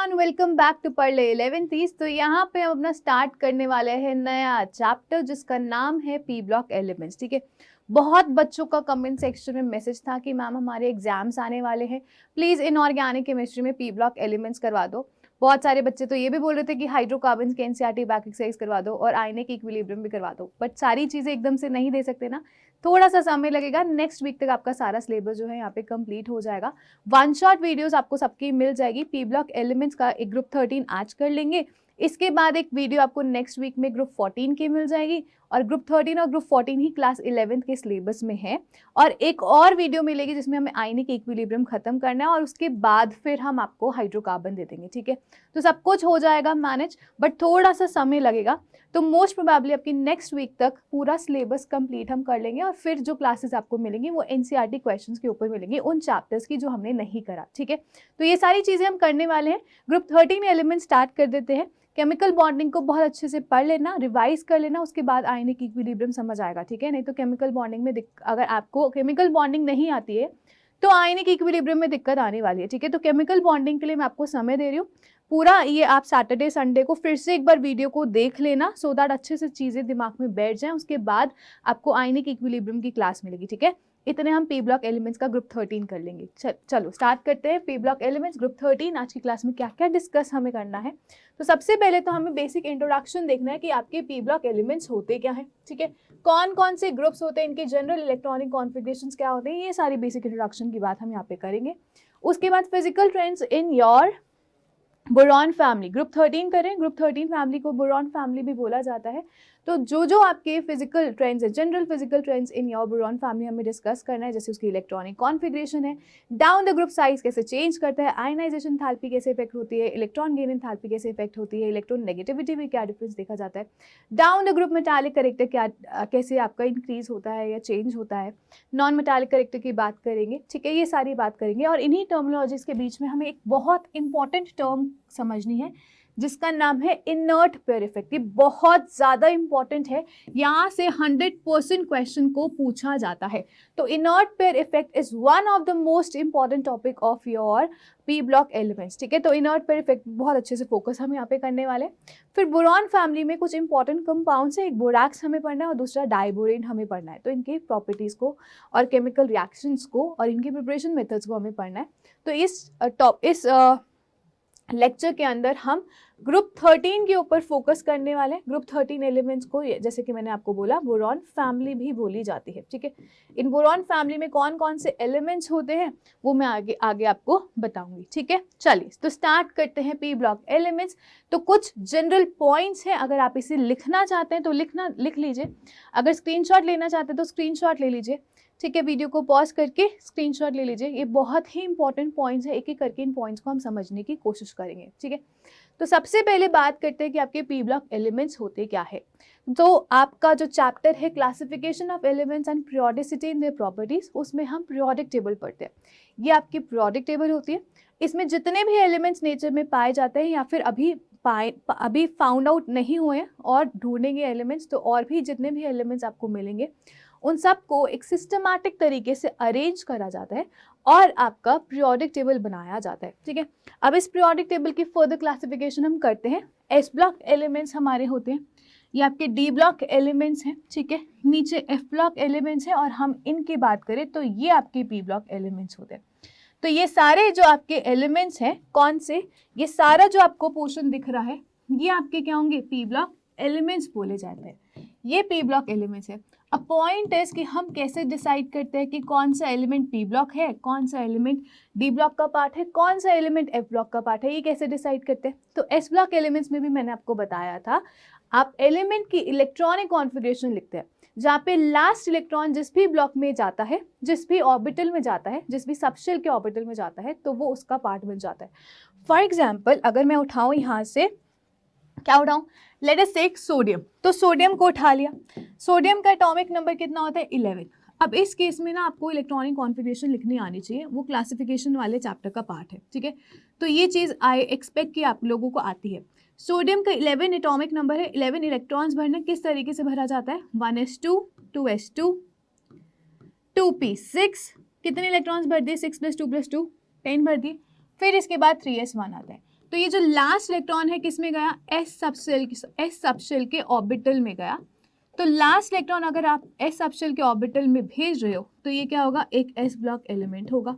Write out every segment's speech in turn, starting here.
Everyone, welcome back to पढ़ ले 11th। तो यहाँ पे हम अपना स्टार्ट करने वाले हैं नया चैप्टर जिसका नाम है पी ब्लॉक एलिमेंट्स। ठीक है, बहुत बच्चों का कमेंट सेक्शन में मैसेज था कि मैम हमारे एग्जाम्स आने वाले हैं, प्लीज़ इनऑर्गेनिक केमिस्ट्री में पी ब्लॉक एलिमेंट्स करवा दो। बहुत सारे बच्चे तो ये भी बोल रहे थे कि हाइड्रोकार्बन के एनसीईआरटी बैक एक्सरसाइज करवा दो और आयनिक इक्विलिब्रियम भी करवा दो, बट सारी चीज़ें एकदम से नहीं दे सकते ना, थोड़ा सा समय लगेगा। नेक्स्ट वीक तक आपका सारा सिलेबस जो है यहाँ पे कंप्लीट हो जाएगा। वन शॉट वीडियोस आपको सबकी मिल जाएगी। पी ब्लॉक एलिमेंट्स का एक ग्रुप 13 आज कर लेंगे, इसके बाद एक वीडियो आपको नेक्स्ट वीक में ग्रुप 14 की मिल जाएगी, और ग्रुप 13 और ग्रुप 14 ही क्लास 11th के सिलेबस में है। और एक और वीडियो मिलेगी जिसमें हमें आयनिक इक्विलिब्रियम खत्म करना है, और उसके बाद फिर हम आपको हाइड्रोकार्बन दे देंगे। ठीक है, तो सब कुछ हो जाएगा मैनेज, बट थोड़ा सा समय लगेगा। तो मोस्ट प्रोबेबली आपकी नेक्स्ट वीक तक पूरा सिलेबस कंप्लीट हम कर लेंगे, और फिर जो क्लासेस आपको मिलेंगी वो एनसीईआरटी क्वेश्चंस के ऊपर मिलेंगी, उन चैप्टर्स की जो हमने नहीं करा। ठीक है, तो ये सारी चीज़ें हम करने वाले हैं। ग्रुप 13 एलिमेंट स्टार्ट कर देते हैं। केमिकल बॉन्डिंग को बहुत अच्छे से पढ़ लेना, रिवाइज कर लेना, उसके बाद आयनिक इक्विलिब्रियम समझ आएगा। ठीक है, नहीं तो केमिकल बॉन्डिंग में अगर आपको केमिकल बॉन्डिंग नहीं आती है तो आयनिक इक्विलिब्रियम में दिक्कत आने वाली है। ठीक है, तो केमिकल बॉन्डिंग के लिए मैं आपको समय दे रही हूँ पूरा। ये आप सैटरडे संडे को फिर से एक बार वीडियो को देख लेना, सो दैट अच्छे से चीज़ें दिमाग में बैठ जाएं। उसके बाद आपको आयनिक इक्विलिब्रियम की क्लास मिलेगी। ठीक है, इतने हम पी ब्लॉक एलिमेंट्स का ग्रुप 13 कर लेंगे। चलो स्टार्ट करते हैं। पी ब्लॉक एलिमेंट्स ग्रुप 13 आज की क्लास में क्या क्या डिस्कस हमें करना है। तो सबसे पहले तो हमें बेसिक इंट्रोडक्शन देखना है कि आपके पी ब्लॉक एलिमेंट्स होते क्या हैं। ठीक है, कौन कौन से ग्रुप्स होते हैं, इनके जनरल इलेक्ट्रॉनिक कॉन्फ़िगरेशंस क्या होते हैं, ये सारी बेसिक इंट्रोडक्शन की बात हम यहाँ पे करेंगे। उसके बाद physical trends in your boron family, group 13 करें। ग्रुप 13 फैमिली को बोरॉन फैमिली भी बोला जाता है। तो जो जो आपके फिजिकल ट्रेंड्स है, general physical trends in your boron family हमें डिस्कस करना है, जैसे उसकी इलेक्ट्रॉनिक कॉन्फ़िगरेशन है, डाउन द ग्रुप साइज कैसे चेंज करता है, आयनाइजेशन एंथैल्पी कैसे इफेक्ट होती है, इलेक्ट्रॉन गेन एंथैल्पी कैसे इफेक्ट होती है, इलेक्ट्रॉन नेगेटिविटी में क्या डिफरेंस देखा जाता है, down the group metallic character क्या कैसे आपका इंक्रीज होता है या चेंज होता है, नॉन मेटालिक करेक्टर की बात करेंगे। ठीक है, ये सारी बात करेंगे। और इन्हीं टर्मिनोलॉजीज के बीच में हमें एक बहुत इंपॉर्टेंट टर्म समझनी है जिसका नाम है इनर्ट पेयर इफेक्ट। ये बहुत ज़्यादा इंपॉर्टेंट है, यहाँ से 100% क्वेश्चन को पूछा जाता है। तो inert pair effect is one of the most important topic of your P block elements. ठीक है, तो इनर्ट पेयर इफेक्ट बहुत अच्छे से फोकस हम यहाँ पे करने वाले हैं। फिर बोरॉन फैमिली में कुछ इंपॉर्टेंट कंपाउंड्स है, एक बोरैक्स हमें पढ़ना है और दूसरा डाइबोरेन हमें पढ़ना है। तो इनकी प्रॉपर्टीज़ को और केमिकल रिएक्शंस को और इनकी प्रिपरेशन मेथड्स को हमें पढ़ना है। तो इस लेक्चर के अंदर हम ग्रुप 13 के ऊपर फोकस करने वाले हैं। ग्रुप 13 एलिमेंट्स को, जैसे कि मैंने आपको बोला, बोरॉन फैमिली भी बोली जाती है। ठीक है, इन बोरॉन फैमिली में कौन कौन से एलिमेंट्स होते हैं वो मैं आगे आगे आपको बताऊंगी। ठीक है, चलिए तो स्टार्ट करते हैं पी ब्लॉक एलिमेंट्स। तो कुछ जनरल पॉइंट्स हैं, अगर आप इसे लिखना चाहते हैं तो लिख लीजिए, अगर स्क्रीनशॉट लेना चाहते हैं तो स्क्रीनशॉट ले लीजिए। ठीक है, वीडियो को पॉज करके स्क्रीनशॉट ले लीजिए। ये बहुत ही इंपॉर्टेंट पॉइंट्स है, एक एक करके इन पॉइंट्स को हम समझने की कोशिश करेंगे। ठीक है, तो सबसे पहले बात करते हैं कि आपके पी ब्लॉक एलिमेंट्स होते क्या है। तो आपका जो चैप्टर है classification of elements and periodicity in their properties, उसमें हम पीरियोडिक टेबल पढ़ते हैं। ये आपकी पीरियोडिक टेबल होती है। इसमें जितने भी एलिमेंट्स नेचर में पाए जाते हैं या फिर अभी फाउंड आउट नहीं हुए और ढूंढेंगे एलिमेंट्स, तो और भी जितने भी एलिमेंट्स आपको मिलेंगे उन सबको एक सिस्टमैटिक तरीके से अरेंज करा जाता है और आपका पीरियोडिक टेबल बनाया जाता है। ठीक है, अब इस पीरियोडिक टेबल की फर्दर क्लासिफिकेशन हम करते हैं। एस ब्लॉक एलिमेंट्स हमारे होते हैं, ये आपके डी ब्लॉक एलिमेंट्स हैं। ठीक है, नीचे एफ ब्लॉक एलिमेंट्स हैं, और हम इनकी बात करें तो ये आपके पी ब्लॉक एलिमेंट्स होते हैं। तो ये सारे जो आपके एलिमेंट्स हैं, कौन से, ये सारा जो आपको पोर्शन दिख रहा है ये आपके क्या होंगे, पी ब्लॉक एलिमेंट्स बोले जाते हैं। ये पी ब्लॉक एलिमेंट्स है। अब पॉइंट है कि हम कैसे डिसाइड करते हैं कि कौन सा एलिमेंट पी ब्लॉक है, कौन सा एलिमेंट डी ब्लॉक का पार्ट है, कौन सा एलिमेंट एफ ब्लॉक का पार्ट है, ये कैसे डिसाइड करते हैं। तो एस ब्लॉक एलिमेंट्स में भी मैंने आपको बताया था, आप एलिमेंट की इलेक्ट्रॉनिक कॉन्फ़िगरेशन लिखते हैं, जहाँ पे लास्ट इलेक्ट्रॉन जिस भी ब्लॉक में जाता है, जिस भी ऑर्बिटल में जाता है, जिस भी सबशेल के ऑर्बिटल में जाता है, तो वो उसका पार्ट बन जाता है। फॉर एग्जाम्पल, अगर मैं उठाऊँ यहाँ से, क्या उठाऊं, लेट अस टेक सोडियम। तो सोडियम को उठा लिया, सोडियम का एटॉमिक नंबर कितना होता है, 11। अब इस केस में ना आपको इलेक्ट्रॉनिक कॉन्फ़िगरेशन लिखनी आनी चाहिए, वो क्लासिफिकेशन वाले चैप्टर का पार्ट है। ठीक है, तो ये चीज़ आई एक्सपेक्ट कि आप लोगों को आती है। सोडियम का 11 एटॉमिक नंबर है, 11 इलेक्ट्रॉन्स भरना किस तरीके से भरा जाता है, 1s2 2s2 2p6, कितने इलेक्ट्रॉन्स भर दिए, 6 + 2 + 2 10 भर दिए। फिर इसके बाद 3s1 आता है। तो ये जो लास्ट इलेक्ट्रॉन है किस में गया, एस सबशेल के ऑर्बिटल में गया। तो लास्ट इलेक्ट्रॉन अगर आप एस सबशेल के ऑर्बिटल में भेज रहे हो तो ये क्या होगा, एक एस ब्लॉक एलिमेंट होगा।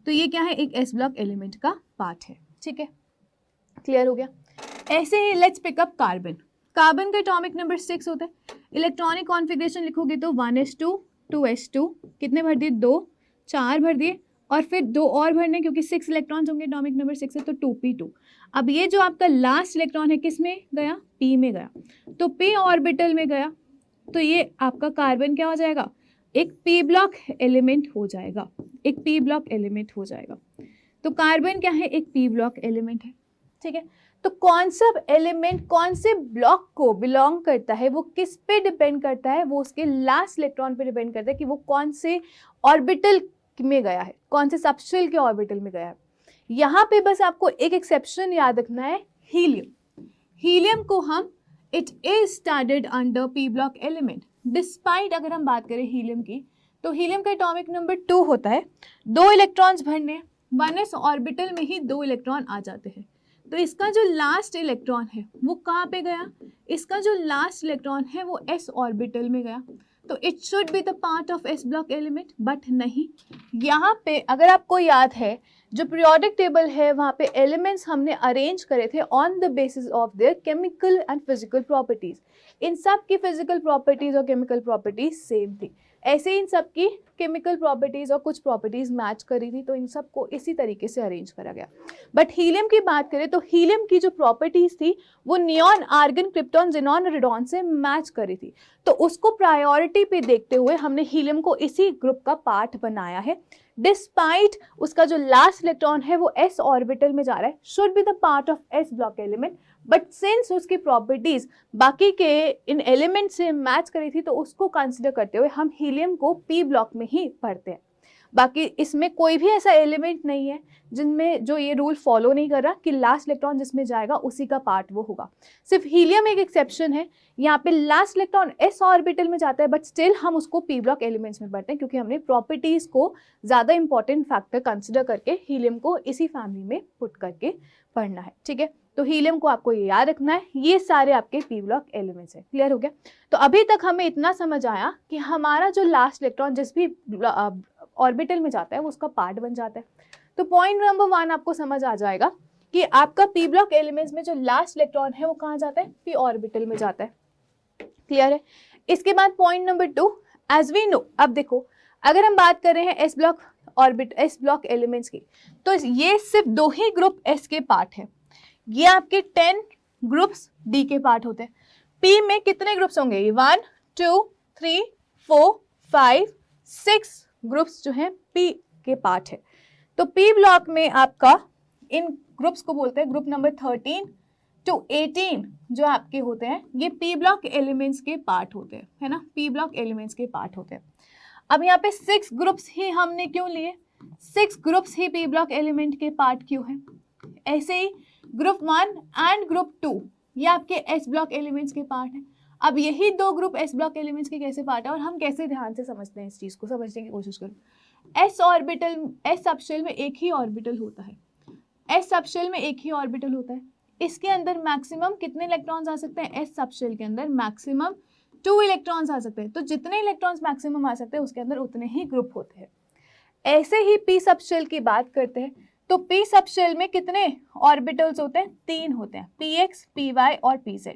तो ये क्या है, एक एस ब्लॉक एलिमेंट का पार्ट है। ठीक है, क्लियर हो गया। ऐसे ही let's pick up carbon. Carbon का एटॉमिक नंबर 6 होता है। इलेक्ट्रॉनिक कॉन्फ़िगरेशन लिखोगे तो 1s2 2s2, कितने भर दिए, 2, 4 भर दिए, और फिर 2 और भरने क्योंकि 6 इलेक्ट्रॉन्स होंगे, एटॉमिक नंबर 6 है तो 2p2। अब ये जो आपका लास्ट इलेक्ट्रॉन है किस में गया, p में गया, तो p ऑर्बिटल में गया, तो ये आपका कार्बन क्या हो जाएगा, एक p ब्लॉक एलिमेंट हो जाएगा, एक p ब्लॉक एलिमेंट हो जाएगा। तो कार्बन क्या है, एक p ब्लॉक एलिमेंट है। ठीक है, तो कौन सा एलिमेंट कौन से ब्लॉक को बिलोंग करता है वो किस पे डिपेंड करता है, वो उसके लास्ट इलेक्ट्रॉन पे डिपेंड करता है कि वो कौन से ऑर्बिटल में गया है, कौन से सबशेल के ऑर्बिटल में गया है। यहाँ पे बस आपको एक एक्सेप्शन याद रखना है, हीलियम। हीलियम को हम it is standard under P block element. Despite अगर हम बात करें हीलियम की, तो हीलियम का एटॉमिक नंबर 2 होता है, 2 इलेक्ट्रॉन्स भरने, 1s ऑर्बिटल में ही 2 इलेक्ट्रॉन आ जाते हैं। तो इसका जो लास्ट इलेक्ट्रॉन है वो कहाँ पे गया, इसका जो लास्ट इलेक्ट्रॉन है वो s ऑर्बिटल में गया, तो it should be the part of s block element, but नहीं। यहाँ पे अगर आपको याद है जो पीरियोडिक टेबल है वहाँ पे एलिमेंट्स हमने अरेंज करे थे on the basis of their chemical and physical properties. इन सब की फिजिकल प्रॉपर्टीज और केमिकल प्रॉपर्टीज सेम थी, ऐसे इन सब की केमिकल प्रॉपर्टीज और कुछ प्रॉपर्टीज मैच करी थी, तो इन सब को इसी तरीके से अरेंज करा गया। बट हीलियम की बात करें तो हीलियम की जो प्रॉपर्टीज थी वो नियॉन, आर्गन, क्रिप्टॉन, ज़ेनॉन और रेडॉन से मैच करी थी, तो उसको प्रायोरिटी पे देखते हुए हमने हीलियम को इसी ग्रुप का पार्ट बनाया है। डिस्पाइट उसका जो लास्ट इलेक्ट्रॉन है वो s ऑर्बिटल में जा रहा है, should be the part of s block element, but since उसकी प्रॉपर्टीज बाकी के इन एलिमेंट से मैच करी थी तो उसको कंसिडर करते हुए हम हीलियम को p ब्लॉक में ही पढ़ते हैं। बाकी इसमें कोई भी ऐसा एलिमेंट नहीं है जिनमें जो ये रूल फॉलो नहीं कर रहा कि लास्ट इलेक्ट्रॉन जिसमें जाएगा उसी का पार्ट वो होगा। सिर्फ हीलियम एक एक्सेप्शन है, यहाँ पे लास्ट इलेक्ट्रॉन s ऑर्बिटल में जाता है बट स्टिल हम उसको p ब्लॉक एलिमेंट्स में पढ़ते हैं क्योंकि हमने प्रॉपर्टीज को ज़्यादा इंपॉर्टेंट फैक्टर कंसिडर करके हीलियम को इसी फैमिली में पुट करके पढ़ना है। ठीक है, तो हीलियम को आपको ये याद रखना है, ये सारे आपके p ब्लॉक एलिमेंट्स हैं। क्लियर हो गया? तो अभी तक हमें इतना समझ आया कि हमारा जो लास्ट इलेक्ट्रॉन जिस भी ऑर्बिटल में जाता है वो उसका पार्ट बन जाता है। तो पॉइंट नंबर 1 आपको समझ आ जाएगा कि आपका p ब्लॉक एलिमेंट्स में जो लास्ट इलेक्ट्रॉन है वो कहाँ जाता है, p ऑर्बिटल में जाता है। क्लियर है? इसके बाद point number 2, as we know, अब देखो अगर हम बात कर रहे हैं s ब्लॉक एलिमेंट्स की, तो ये सिर्फ 2 ही ग्रुप s के पार्ट है, ये आपके 10 ग्रुप्स d के पार्ट होते हैं। p में कितने ग्रुप्स होंगे, 1 2 3 4 5 6 ग्रुप्स जो हैं p के पार्ट है। तो p ब्लॉक में आपका इन ग्रुप्स को बोलते हैं ग्रुप नंबर 13 to 18 जो आपके होते हैं ये p ब्लॉक एलिमेंट्स के पार्ट होते हैं, है ना, p ब्लॉक एलिमेंट्स के पार्ट होते हैं। अब यहाँ पे 6 ग्रुप्स ही हमने क्यों लिए, 6 ग्रुप्स ही p ब्लॉक एलिमेंट के पार्ट क्यों हैं? ऐसे ही ग्रुप 1 एंड ग्रुप 2 ये आपके s ब्लॉक एलिमेंट्स के पार्ट हैं। अब यही 2 ग्रुप s ब्लॉक एलिमेंट्स के कैसे पार्ट है और हम कैसे ध्यान से समझते हैं, इस चीज़ को समझने की कोशिश करो। s ऑर्बिटल, s सबशेल में एक ही ऑर्बिटल होता है, s सबशेल में एक ही ऑर्बिटल होता है, इसके अंदर मैक्सिमम कितने इलेक्ट्रॉन्स आ सकते हैं, s सबशेल के अंदर मैक्सिमम 2 इलेक्ट्रॉन्स आ सकते हैं, तो जितने इलेक्ट्रॉन्स मैक्सिमम आ सकते हैं उसके अंदर उतने ही ग्रुप होते हैं। ऐसे ही p सबशेल की बात करते हैं तो p सबशेल में कितने ऑर्बिटल्स होते हैं, 3 होते हैं, px, py और pz,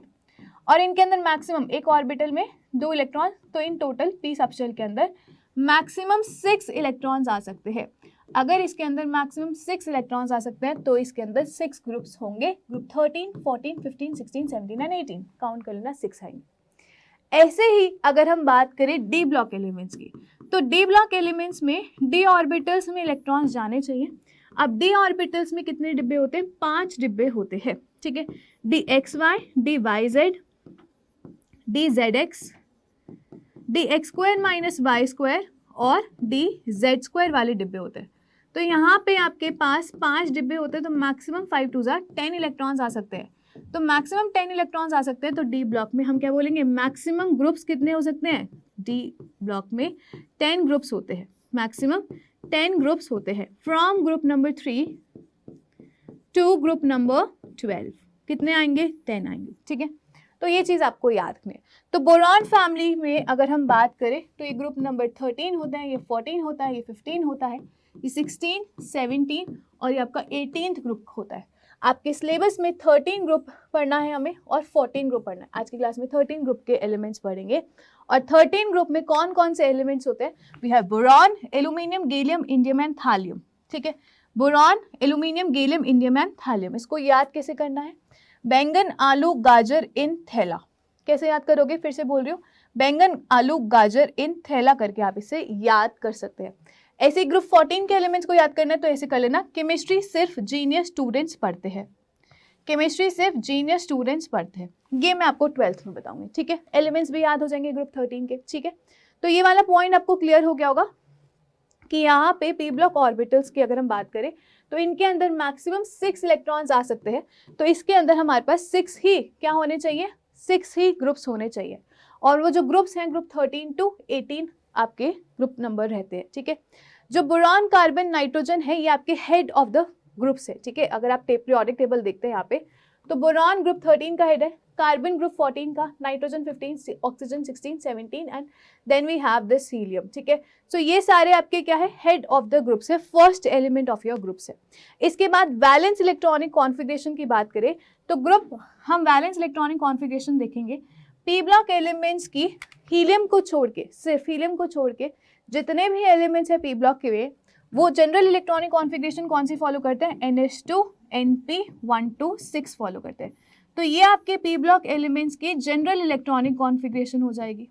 और इनके अंदर मैक्सिमम एक ऑर्बिटल में 2 इलेक्ट्रॉन, तो इन टोटल p सबशेल के अंदर मैक्सिमम 6 इलेक्ट्रॉन्स आ सकते हैं। अगर इसके अंदर मैक्सिमम 6 इलेक्ट्रॉन्स आ सकते हैं तो इसके अंदर 6 ग्रुप्स होंगे, ग्रुप 13, 14, 15, 16, 17 एंड 18, काउंट कर लेना 6 आएंगे। ऐसे ही अगर हम बात करें d ब्लॉक एलिमेंट्स की, तो d ब्लॉक एलिमेंट्स में d ऑर्बिटल्स में इलेक्ट्रॉन्स जाने चाहिए। अब d ऑर्बिटल्स में कितने डिब्बे होते हैं, 5 डिब्बे होते हैं। ठीक है, dxy, dyz, dzx, dx square minus Y square और dz स्क्वायर वाले डिब्बे होते हैं। तो यहाँ पे आपके पास 5 डिब्बे होते हैं, तो मैक्सिमम 5 2 10 इलेक्ट्रॉन्स आ सकते हैं। तो मैक्सिमम 10 इलेक्ट्रॉन्स आ सकते हैं, तो डी ब्लॉक में हम क्या बोलेंगे, मैक्सिमम ग्रुप्स कितने हो सकते हैं, डी ब्लॉक में 10 ग्रुप्स होते हैं, मैक्सिमम 10 ग्रुप्स होते हैं। From group number 3 to group number 12, कितने आएंगे? 10 आएंगे, ठीक है। तो ये चीज़ आपको याद रखनी है। तो बोरॉन फैमिली में अगर हम बात करें तो ये ग्रुप नंबर 13 होता है, ये 14 होता है, ये 15 होता है, ये 16, 17 और ये आपका 18th ग्रुप होता है। आपके सिलेबस में 13 ग्रुप पढ़ना है हमें और 14 ग्रुप पढ़ना है। आज की क्लास में 13 ग्रुप के एलिमेंट्स पढ़ेंगे। और 13 ग्रुप में कौन कौन से एलिमेंट्स होते हैं? We have boron, aluminium, gallium, indium and thallium, ठीक है। Boron, aluminium, gallium, indium and thallium. इसको याद कैसे करना है? बैंगन, आलू, गाजर इन थैला। कैसे याद करोगे? फिर से बोल रही हूँ, बैंगन, आलू, गाजर इन थैला करके आप इसे याद कर सकते हैं। ऐसे ग्रुप 14 के एलिमेंट्स को याद करना है तो ऐसे कर लेना, केमिस्ट्री सिर्फ जीनियस स्टूडेंट्स पढ़ते हैं, केमिस्ट्री सिर्फ जीनियस स्टूडेंट्स पढ़ते हैं। ये मैं आपको 12th में बताऊंगी, ठीक है। एलिमेंट्स भी याद हो जाएंगे ग्रुप 13 के, ठीक है। तो ये वाला पॉइंट आपको क्लियर हो गया होगा कि यहाँ पे पी ब्लॉक ऑर्बिटल्स की अगर हम बात करें तो इनके अंदर मैक्सिमम 6 इलेक्ट्रॉन्स आ सकते हैं। तो इसके अंदर हमारे पास 6 ही क्या होने चाहिए? 6 ही ग्रुप्स होने चाहिए। और वो जो ग्रुप्स हैं ग्रुप 13 to 18 आपके ग्रुप नंबर रहते हैं, ठीक है। जो बोरॉन, कार्बन, नाइट्रोजन है ये आपके हेड ऑफ द ग्रुप्स है, ठीक है। अगर आप पीरियोडिक टेबल देखते हैं यहाँ पे तो बोरॉन ग्रुप 13 का हेड है, कार्बन ग्रुप 14 का, nitrogen 15, oxygen 16, 17 and then we have this helium, ठीक है। सो ये सारे आपके क्या है? हेड ऑफ द ग्रुप्स है, first element of your groups है। इसके बाद वैलेंस इलेक्ट्रॉनिक कॉन्फिगरेशन की बात करें तो ग्रुप हम वैलेंस इलेक्ट्रॉनिक कॉन्फिगरेशन देखेंगे। पी ब्लॉक एलिमेंट्स की हीलियम को छोड़ के, सिर्फ हीलियम को छोड़ के जितने भी एलिमेंट्स है पी ब्लॉक के वे वो जनरल इलेक्ट्रॉनिक कॉन्फिगरेशन कौन सी फॉलो करते हैं? NH2 NP126 फॉलो करते हैं। तो ये आपके पी ब्लॉक एलिमेंट्स की जनरल इलेक्ट्रॉनिक कॉन्फिगरेशन हो जाएगी।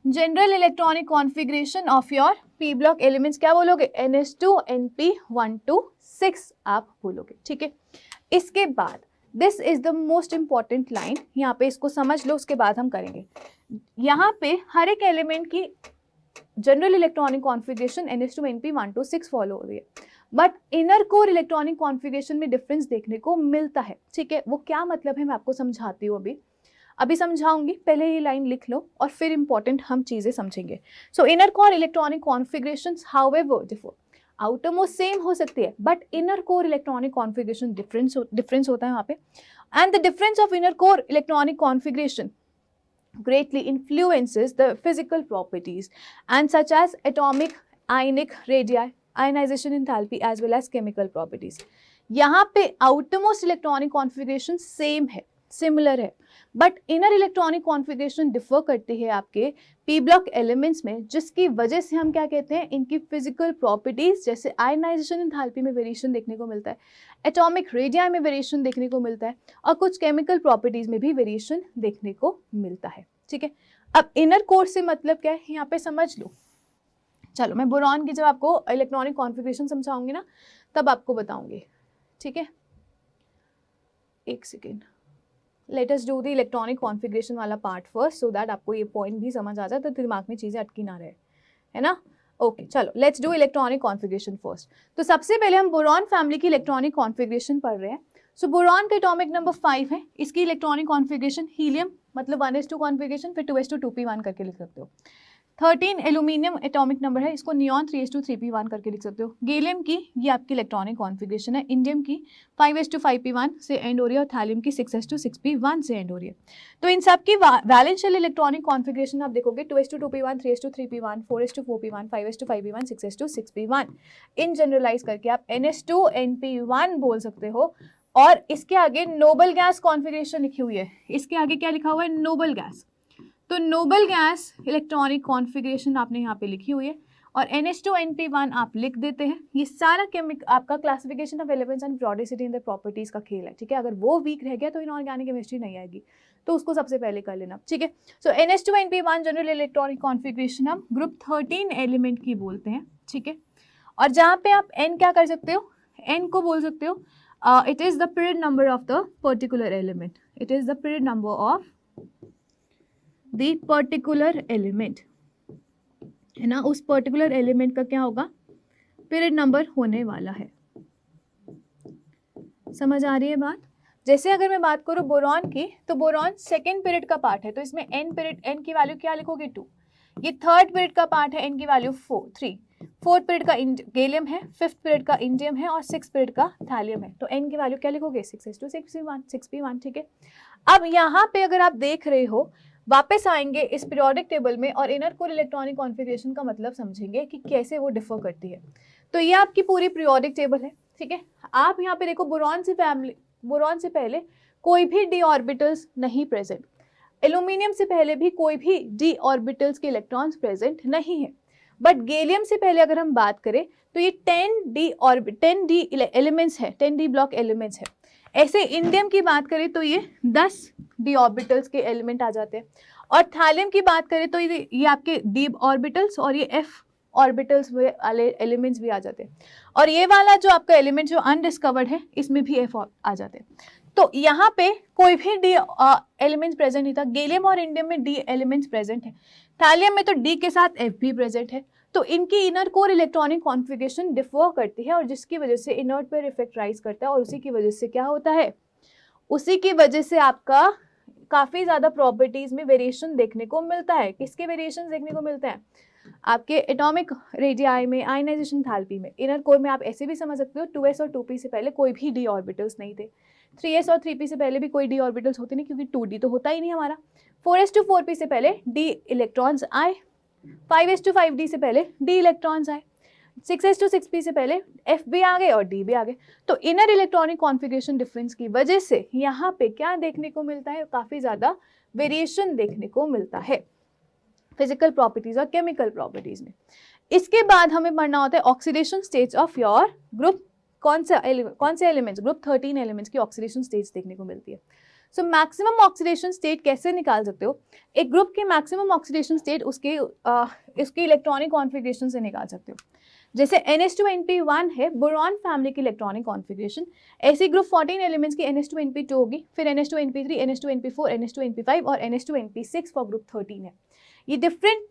General electronic configuration of your P block elements क्या बोलोगे? NH2 NP126 आप बोलोगे, ठीक है। इसके बाद this is the most important line, यहाँ पे इसको समझ लो, उसके बाद हम करेंगे। यहाँ पे हर एक एलिमेंट की general electronic configuration NH2 NP126 follow हो रही है, but inner core electronic configuration में डिफरेंस देखने को मिलता है, ठीक है। वो क्या मतलब है मैं आपको समझाती हूँ, अभी समझाऊंगी, पहले ये लाइन लिख लो और फिर इंपॉर्टेंट हम चीजें समझेंगे। सो inner core electronic configuration however differ, outer most same हो सकती है but inner core electronic configuration difference होता है वहाँ पे। And the difference of inner core electronic configuration greatly influences the physical properties and such as atomic, ionic, radii, ionization enthalpy as well as chemical properties. यहाँ पे outermost electronic configuration same है, similar है, but inner electronic configuration differ करती है आपके P block elements में, जिसकी वजह से हम क्या कहते हैं? इनकी फिजिकल प्रॉपर्टीज जैसे आयनाइजेशन एंथैल्पी में वेरिएशन देखने को मिलता है, एटॉमिक रेडियाई में वेरिएशन देखने को मिलता है और कुछ केमिकल प्रॉपर्टीज में भी वेरिएशन देखने को मिलता है, ठीक है। अब इनर कोर से मतलब क्या है यहाँ पे समझ लो। चलो मैं बोरॉन की जब आपको इलेक्ट्रॉनिक कॉन्फिगरेशन समझाऊंगी ना तब आपको बताऊंगी, ठीक है। एक second, let us do the electronic configuration वाला पार्ट फर्स्ट सो दैट आपको ये पॉइंट भी समझ आ जाए तो दिमाग में चीज़ें अटकी ना रहे, है ना। ओके चलो let's do electronic configuration first. तो सबसे पहले हम बोरॉन फैमिली की इलेक्ट्रॉनिक कॉन्फिगरेशन पढ़ रहे हैं। सो बोरॉन का एटॉमिक नंबर 5 है, इसकी इलेक्ट्रॉनिक कॉन्फिगरेशन हीलियम मतलब 1s2 कॉन्फिगरेशन, फिर 2s2 2p1 करके लिख सकते हो। 13 एल्यूमिनियम एटॉमिक नंबर है, इसको नियॉन 3s2 3p1 करके लिख सकते हो। गैलियम की ये आपकी इलेक्ट्रॉनिक कॉन्फिगरेशन है, इंडियम की 5s2 5p1 से एंड हो रही है और थैलियम की 6s2 6p1 से एंड हो रही है। तो इन सब की वैलेंशियल इलेक्ट्रॉनिक कॉन्फिगरेशन आप देखोगे 2s2 2p1 3s2 3p1 4s2 4p1 5s2 5p1 6s2 6p1। इन जनरलाइज करके आप NH2 NP1 बोल सकते हो। और इसके आगे नोबल गैस कॉन्फिगरेशन लिखी हुई है, इसके आगे क्या लिखा हुआ है? Noble gas. तो नोबल गैस इलेक्ट्रॉनिक कॉन्फिगरेशन आपने यहाँ पे लिखी हुई है और NH2 NP1 आप लिख देते हैं। ये सारा आपका classification of elements and periodicity in the properties का खेल है, ठीक है। अगर वो वीक रह गया तो इनऑर्गेनिक केमिस्ट्री नहीं आएगी, तो उसको सबसे पहले कर लेना, ठीक है। सो NH2 NP1 general electronic configuration हम ग्रुप 13 एलिमेंट की बोलते हैं, ठीक है। और जहाँ पे आप N क्या कर सकते हो? N को बोल सकते हो it is the period number of the particular element, it is the period number of the particular element, है ना। उस पर्टिकुलर एलिमेंट का क्या होगा? पीरियड नंबर होने वाला है। समझ आ रही है बात? जैसे अगर मैं बात करूं बोरॉन की, तो बोरॉन सेकेंड पीरियड का पार्ट है, तो इसमें n पीरियड n की वैल्यू क्या लिखोगे? 2। ये थर्ड पीरियड का पार्ट है, n की वैल्यू 3। 4th पीरियड का गैलियम है, 5th पीरियड का इंडियम है और 6th पीरियड का थैलियम है। तो n की वैल्यू क्या लिखोगे 6s2 ठीक है। अब यहाँ पे अगर आप देख रहे हो, वापस आएंगे इस पीरियोडिक टेबल में और इनर कोर इलेक्ट्रॉनिक कॉन्फ़िगरेशन का मतलब समझेंगे कि कैसे वो डिफर करती है। तो ये आपकी पूरी पीरियोडिक टेबल है, ठीक है। आप यहाँ पे देखो बोरॉन से पहले कोई भी d ऑर्बिटल्स नहीं प्रेजेंट, एल्यूमिनियम से पहले भी कोई भी d ऑर्बिटल्स के इलेक्ट्रॉन्स प्रेजेंट नहीं है। बट गैलियम से पहले अगर हम बात करें तो ये 10d एलिमेंट्स है, 10d ब्लॉक एलिमेंट्स है। ऐसे इंडियम की बात करें तो ये 10d ऑर्बिटल्स के एलिमेंट आ जाते हैं, और थैलियम की बात करें तो ये आपके d ऑर्बिटल्स और ये f ऑर्बिटल्स वाले एलिमेंट्स भी आ जाते हैं, और ये वाला जो आपका एलिमेंट जो अनडिस्कवर्ड है इसमें भी f आ जाते हैं। तो यहाँ पे कोई भी d एलिमेंट्स प्रेजेंट नहीं था। गैलियम और इंडियम में d एलिमेंट्स प्रेजेंट है, थैलियम में तो d के साथ f भी प्रेजेंट है। तो इनकी inner core electronic configuration differ करती है, और जिसकी वजह से इनर्ट पर इफेक्ट राइज करता है, और उसी की वजह से क्या होता है, उसी की वजह से आपका काफ़ी ज़्यादा प्रॉपर्टीज़ में वेरिएशन देखने को मिलता है। किसके वेरिएशन देखने को मिलते हैं, आपके एटॉमिक रेडियाई में, आयनाइजेशन थैल्पी में। इनर कोर में आप ऐसे भी समझ सकते हो 2s और 2p से पहले कोई भी d ऑर्बिटल्स नहीं थे, 3s और 3p से पहले भी कोई d ऑर्बिटल्स होते नहीं, क्योंकि 2d तो होता ही नहीं हमारा। 4s to 4p से पहले d इलेक्ट्रॉन्स आए, 5s to 5d से पहले d इलेक्ट्रॉन्स आए, 6s to 6p से पहले f भी आ गए और d भी आ गए। तो इनर इलेक्ट्रॉनिक कॉन्फ़िगरेशन डिफरेंस की वजह से यहाँ पे क्या देखने को मिलता है, काफ़ी ज़्यादा वेरिएशन देखने को मिलता है फिजिकल प्रॉपर्टीज और केमिकल प्रॉपर्टीज में। इसके बाद हमें पढ़ना होता है oxidation stage of your group. कौन से एलिमेंट्स, ग्रुप 13 एलिमेंट्स की ऑक्सीडेशन स्टेज देखने को मिलती है। सो मैक्सिमम ऑक्सीडेशन स्टेट कैसे निकाल सकते हो, एक ग्रुप की मैक्सिमम ऑक्सीडेशन स्टेट उसके इलेक्ट्रॉनिक कॉन्फ़िगरेशन से निकाल सकते हो। जैसे NH2NP1 है बोरॉन फैमिली की इलेक्ट्रॉनिक कॉन्फ़िगरेशन, ऐसी ग्रुप 14 एलिमेंट्स की NH2NP2 होगी, फिर NH2NP3, NH2NP4, NH2NP5 और NH2NP6 फॉर ग्रुप 13 है। ये डिफरेंट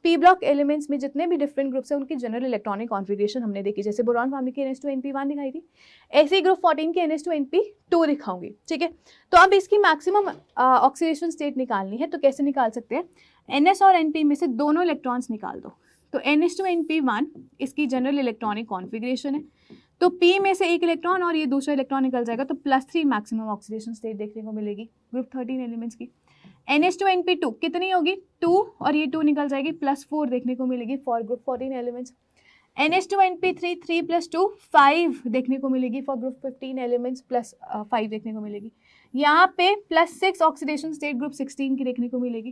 पी ब्लॉक एलिमेंट्स में जितने भी डिफरेंट ग्रुप्स हैं उनकी जनरल इलेक्ट्रॉनिक कॉन्फ़िगरेशन हमने देखी। जैसे बोरॉन फैमिली की NH2NP1 दिखाई थी, ऐसे ही ग्रुप 14 की NH2NP2 दिखाऊंगी, ठीक है। तो अब इसकी मैक्सिमम ऑक्सीडेशन स्टेट निकालनी है, तो कैसे निकाल सकते हैं, NS और NP में से दोनों इलेक्ट्रॉन्स निकाल दो। तो NH2NP1 इसकी जनरल इलेक्ट्रॉनिक कॉन्फ़िगरेशन है, तो P में से एक इलेक्ट्रॉन और ये दूसरा इलेक्ट्रॉन निकल जाएगा, तो +3 मैक्सिमम ऑक्सीडेशन स्टेट देखने को मिलेगी ग्रुप 13 एलिमेंट्स की। NH2NP2 कितनी होगी, 2 और ये 2 निकल जाएगी, +4 देखने को मिलेगी फॉर ग्रुप 14 एलिमेंट्स। NH2NP3 3 + 2 5 देखने को मिलेगी फॉर ग्रुप 15 एलिमेंट्स, +5 देखने को मिलेगी। यहाँ पे +6 ऑक्सीडेशन स्टेट ग्रुप 16 की देखने को मिलेगी।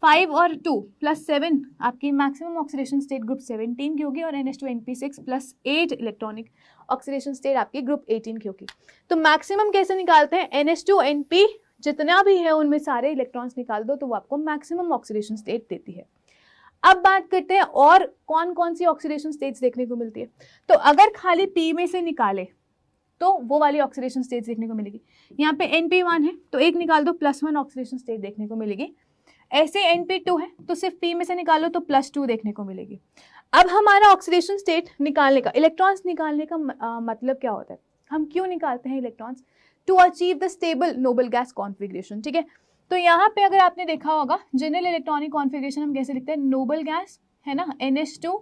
5 और 2 +7 आपकी मैक्सिमम ऑक्सीडेशन स्टेट ग्रुप 17 की होगी, और NH2NP6 +8 इलेक्ट्रॉनिक ऑक्सीडेशन स्टेट आपकी ग्रुप 18 की होगी। तो मैक्सिमम कैसे निकालते हैं, NH2NP जितना भी है उनमें सारे इलेक्ट्रॉन्स निकाल दो, तो वो आपको मैक्सिमम ऑक्सीडेशन स्टेट देती है। अब बात करते हैं और कौन कौन सी ऑक्सीडेशन स्टेट्स देखने को मिलती है। तो अगर खाली P में से निकाले तो वो वाली ऑक्सीडेशन स्टेट्स देखने को मिलेगी। यहाँ पे NP1 है तो एक निकाल दो, +1 ऑक्सीडेशन स्टेट देखने को मिलेगी। ऐसे NP2 है तो सिर्फ P में से निकालो तो +2 देखने को मिलेगी। अब हमारा ऑक्सीडेशन स्टेट निकालने का, इलेक्ट्रॉन्स निकालने का मतलब क्या होता है, हम क्यों निकालते हैं electrons, to achieve the stable noble gas configuration, ठीक है। तो यहाँ पे अगर आपने देखा होगा जनरल इलेक्ट्रॉनिक कॉन्फ़िगरेशन हम कैसे लिखते हैं, नोबल गैस है ना, NH2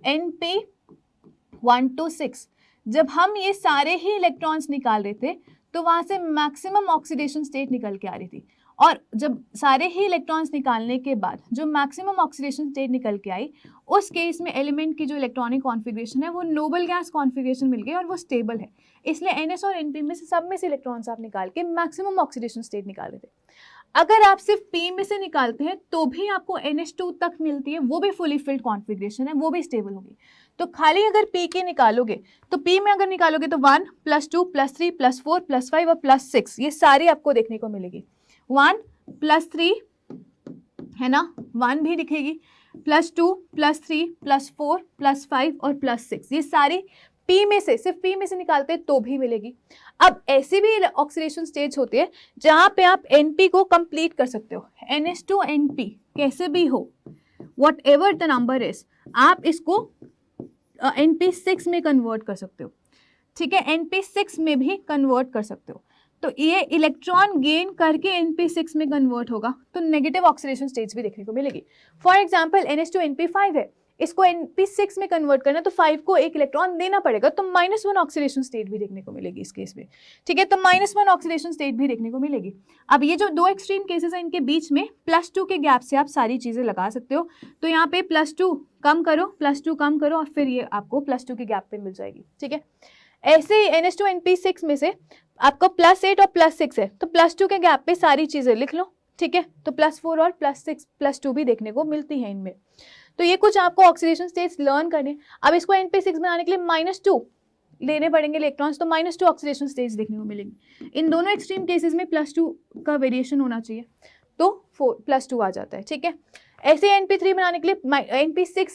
NP1 to 6। जब हम ये सारे ही इलेक्ट्रॉन्स निकाल रहे थे तो वहाँ से मैक्सिमम ऑक्सीडेशन स्टेट निकल के आ रही थी, और जब सारे ही इलेक्ट्रॉन्स निकालने के बाद जो मैक्सिमम ऑक्सीडेशन स्टेट निकल के आई, उस केस में एलिमेंट की जो इलेक्ट्रॉनिक कॉन्फ़िगरेशन है वो नोबल गैस कॉन्फ़िगरेशन मिल गई और वो स्टेबल है। इसलिए NS और NP में से सब में से इलेक्ट्रॉन्स आप निकाल के मैक्सिमम ऑक्सीडेशन स्टेट निकाल रहे थे। अगर आप सिर्फ P में से निकालते हैं तो भी आपको NH2 तक मिलती है, वो भी फुली फिल्ड कॉन्फ़िगरेशन है, वो भी स्टेबल होगी। तो खाली अगर P के निकालोगे तो P में अगर निकालोगे तो 1 +2 +3 +4 +5 और +6 ये सारी आपको देखने को मिलेगी। 1 +3 है ना, 1 भी दिखेगी, +2 +3 +4 +5 और +6 ये सारी P में से, सिर्फ P में से निकालते हैं तो भी मिलेगी। अब ऐसी भी ऑक्सीडेशन स्टेज होती है जहाँ पे आप NP को कंप्लीट कर सकते हो, NH2NP कैसे भी हो, what ever the number is, आप इसको NP6 में कन्वर्ट कर सकते हो, ठीक है, NP6 में भी कन्वर्ट कर सकते हो। तो ये इलेक्ट्रॉन गेन करके NP6 में कन्वर्ट होगा तो नेगेटिव ऑक्सीडेशन स्टेज भी देखने को मिलेगी। फॉर एग्जाम्पल NH2NP5 है, इसको NP6 में कन्वर्ट करना है तो 5 को एक इलेक्ट्रॉन देना पड़ेगा, तो -1 ऑक्सीडेशन स्टेट भी देखने को मिलेगी इस केस में, ठीक है। तो -1 ऑक्सीडेशन स्टेट भी देखने को मिलेगी। अब ये जो दो एक्सट्रीम केसेस हैं इनके बीच में +2 के गैप से आप सारी चीजें लगा सकते हो। तो यहाँ पे +2 कम करो, +2 कम करो और फिर ये आपको +2 के गैप पे मिल जाएगी, ठीक है। ऐसे ही NH2NP6 में से आपको +8 और +6 है, तो +2 के गैप पे सारी चीजें लिख लो, ठीक है। तो +4 और +6 +2 भी देखने को मिलती है इनमें। तो ये कुछ आपको ऑक्सीडेशन स्टेट्स लर्न करने। अब इसको NP6 बनाने के लिए -2 लेने पड़ेंगे इलेक्ट्रॉन्स, तो -2 ऑक्सीडेशन स्टेट्स देखने को मिलेंगी। इन दोनों एक्सट्रीम केसेस में +2 का वेरिएशन होना चाहिए, तो +2 आ जाता है, ठीक है। ऐसे NP3 बनाने के लिए NP3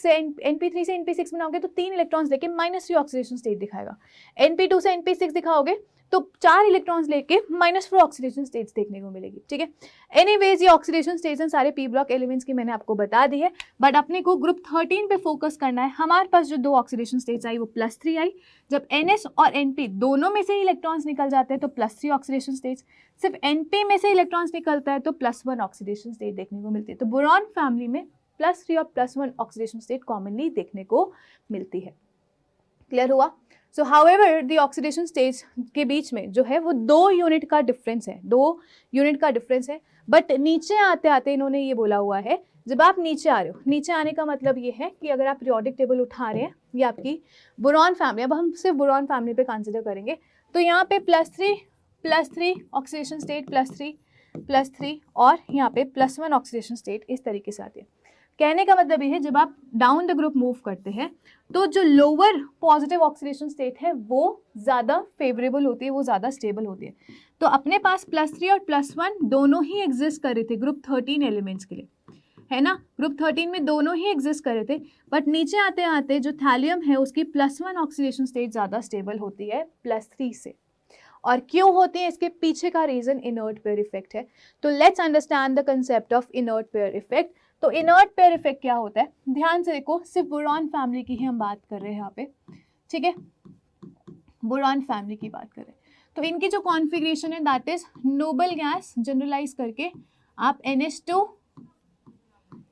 से NP6 बनाओगे तो 3 इलेक्ट्रॉन्स लेके -3 ऑक्सीडेशन स्टेट दिखाएगा। NP2 से NP6 दिखाओगे तो 4 इलेक्ट्रॉन्स लेके -4 ऑक्सीडेशन स्टेट्स देखने को मिलेगी, ठीक है। एनीवेज ये ऑक्सीडेशन स्टेट्स सारे p ब्लॉक एलिमेंट्स की मैंने आपको बता दी है, बट अपने को ग्रुप 13 पे फोकस करना है। हमारे पास जो 2 ऑक्सीडेशन स्टेट्स आई वो +3 आई, जब NS और NP दोनों में से ही इलेक्ट्रॉन्स निकल जाते हैं तो +3 ऑक्सीडेशन स्टेट्स, सिर्फ NP में से इलेक्ट्रॉन्स निकलता है तो +1 ऑक्सीडेशन स्टेट देखने को मिलती है। तो बोरॉन फैमिली में +3 और +1 ऑक्सीडेशन स्टेट कॉमनली देखने को मिलती है। क्लियर हुआ? सो हाउएवर द ऑक्सीडेशन स्टेज के बीच में जो है वो 2 यूनिट का डिफरेंस है, 2 यूनिट का डिफरेंस है। बट नीचे आते आते इन्होंने ये बोला हुआ है, जब आप नीचे आ रहे हो, नीचे आने का मतलब ये है कि अगर आप पीरियोडिक टेबल उठा रहे हैं, ये आपकी बोरॉन फैमिली, अब हम सिर्फ बोरॉन फैमिली पे कंसिडर करेंगे, तो यहाँ पे +3 ऑक्सीडेशन स्टेट +3 और यहाँ पे +1 ऑक्सीडेशन स्टेट इस तरीके से आती है। कहने का मतलब ये है जब आप डाउन द ग्रुप मूव करते हैं तो जो लोअर पॉजिटिव ऑक्सीडेशन स्टेट है वो ज़्यादा फेवरेबल होती है, वो ज़्यादा स्टेबल होती है। तो अपने पास +3 और +1 दोनों ही एग्जिस्ट कर रहे थे ग्रुप 13 एलिमेंट्स के लिए, है ना। ग्रुप 13 में दोनों ही एग्जिस्ट कर रहे थे, बट नीचे आते आते जो थैलियम है उसकी +1 ऑक्सीडेशन स्टेट ज़्यादा स्टेबल होती है +3 से। और क्यों होती है इसके पीछे का रीज़न इनर्ट पेयर इफेक्ट है। तो let's understand the concept of inert pair effect. तो इनर्ट पेयर इफेक्ट क्या होता है, ध्यान से देखो, सिर्फ बोरॉन फैमिली की ही हम बात कर रहे हैं यहाँ पे, ठीक है, बोरॉन फैमिली की बात कर रहे हैं। तो इनकी जो कॉन्फ़िगरेशन है that is noble gas, generalize करके आप NH2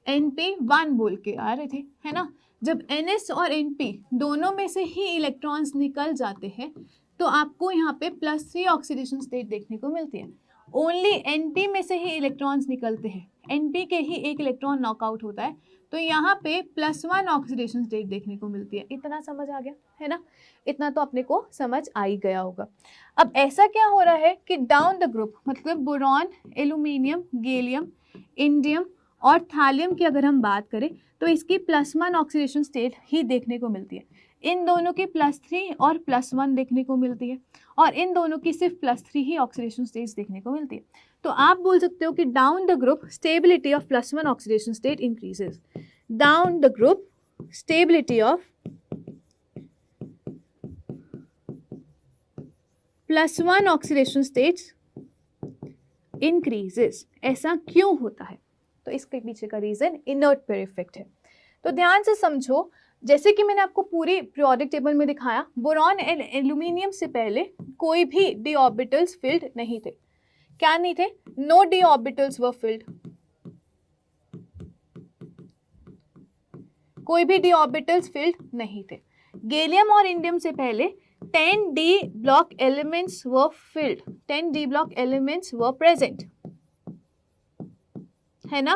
NP1 बोल के आ रहे थे, है ना। जब NS और NP दोनों में से ही इलेक्ट्रॉन्स निकल जाते हैं तो आपको यहाँ पे +3 ऑक्सीडेशन स्टेट देखने को मिलती है। ओनली NP में से ही इलेक्ट्रॉन्स निकलते हैं, NP के ही एक इलेक्ट्रॉन नॉकआउट होता है, तो यहाँ पे +1 ऑक्सीडेशन स्टेट देखने को मिलती है। इतना समझ आ गया है ना, इतना तो अपने को समझ आ ही गया होगा। अब ऐसा क्या हो रहा है कि डाउन द ग्रुप, मतलब बोरॉन, एल्यूमिनियम, गैलियम, इंडियम और थैलियम की अगर हम बात करें तो इसकी +1 ऑक्सीडेशन स्टेट ही देखने को मिलती है। इन दोनों की +3 और +1 देखने को मिलती है, और इन दोनों की सिर्फ +3 ही ऑक्सीडेशन स्टेट्स देखने को मिलती है। तो आप बोल सकते हो कि down the group stability of +1 oxidation state increases. Down the group stability of +1 oxidation states increases. ऐसा क्यों होता है? तो इसके पीछे का रीजन इनर्ट पेयर इफेक्ट है। तो ध्यान से समझो, जैसे कि मैंने आपको पूरी पीरियोडिक टेबल में दिखाया, बोरॉन एंड एल्यूमिनियम से पहले कोई भी डी ऑर्बिटल्स फिल्ड नहीं थे। क्या नहीं थे? नो डी ऑर्बिटल्स वर फिल्ड। कोई भी डी ऑर्बिटल्स फिल्ड नहीं थे। गैलियम और इंडियम से पहले 10 D block elements were field, 10 D block elements were present, है ना।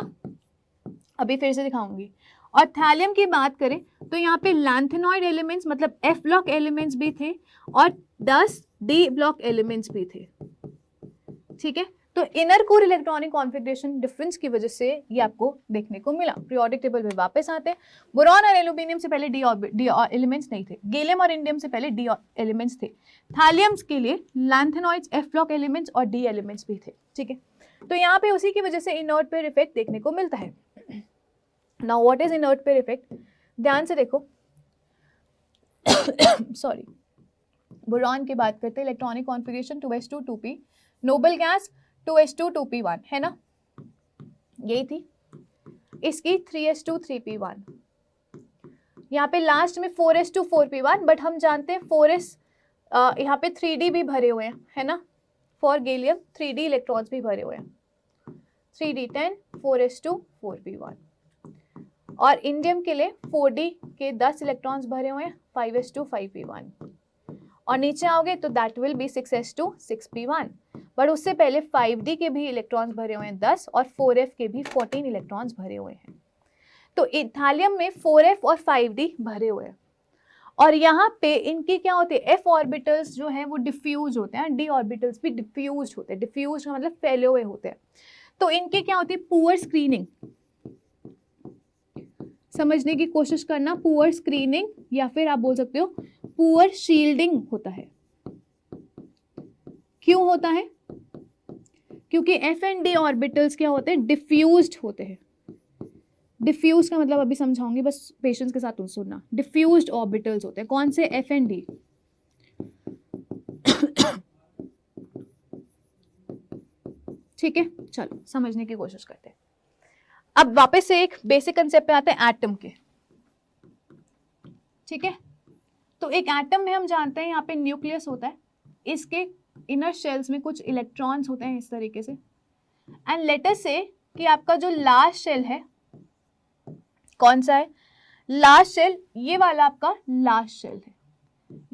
अभी फिर से दिखाऊंगी। और थैलियम की बात करें तो यहाँ पे लैंथेनॉइड एलिमेंट्स मतलब F ब्लॉक एलिमेंट्स भी थे और 10 डी ब्लॉक एलिमेंट्स भी थे, ठीक है। तो inner core electronic configuration difference की वजह से ये आपको देखने को मिला। पीरियोडिक टेबल में वापस आते हैं, बोरॉन और एल्यूमिनियम से पहले डी एलिमेंट्स नहीं थे, गैलियम और इंडियम से पहले डी एलिमेंट्स थे, थैलियम्स के लिए लैंथेनॉइड्स F ब्लॉक एलिमेंट्स और डी एलिमेंट्स भी थे, ठीक है। तो यहाँ पे उसी की वजह से इनर्ट पेयर इफेक्ट देखने को मिलता है। Now what is inert pair effect? ध्यान से देखो सॉरी, बोरॉन की बात करते हैं, electronic configuration 2s2 2p, noble gas 2s2 2p1, है ना, यही थी। इसकी 3s2 3p1, यहाँ पे लास्ट में 4s2 4p1, बट हम जानते हैं 4s यहाँ पे 3d भी भरे हुए हैं, है ना। फॉर गैलियम 3d इलेक्ट्रॉन्स भी भरे हुए हैं, 3d10 4s2 4p1। और इंडियम के लिए 4d के 10 इलेक्ट्रॉन्स भरे हुए हैं 5s2 5p1, और नीचे आओगे तो that will be 6s2 6p1, but उससे पहले 5d के भी इलेक्ट्रॉन्स भरे हुए हैं 10 और 4f के भी 14 इलेक्ट्रॉन्स भरे हुए हैं। तो थैलियम में 4f और 5d भरे हुए हैं, और यहाँ पे इनकी क्या होती है, f ऑर्बिटल्स जो हैं वो डिफ्यूज होते हैं, d ऑर्बिटल्स भी डिफ्यूज होते हैं। डिफ्यूज का मतलब फैले हुए होते हैं। तो इनकी क्या होती है, पुअर स्क्रीनिंग। समझने की कोशिश करना, पुअर स्क्रीनिंग या फिर आप बोल सकते हो पुअर शील्डिंग होता है। क्यों होता है? क्योंकि f एंड d ऑर्बिटल्स क्या होते हैं, डिफ्यूज्ड होते हैं। डिफ्यूज का मतलब अभी समझाऊंगी, बस पेशेंस के साथ सुनना। डिफ्यूज्ड ऑर्बिटल्स होते हैं कौन से, f एंड d। ठीक है, चलो समझने की कोशिश करते हैं। अब वापस से एक बेसिक कंसेप्ट पे आते हैं, एटम के। ठीक है, तो एक एटम में हम जानते हैं यहाँ पे न्यूक्लियस होता है, इसके इनर शेल्स में कुछ इलेक्ट्रॉन्स होते हैं इस तरीके से, एंड लेट अस से कि आपका जो लास्ट शेल है कौन सा है, लास्ट शेल, ये वाला आपका लास्ट शेल है,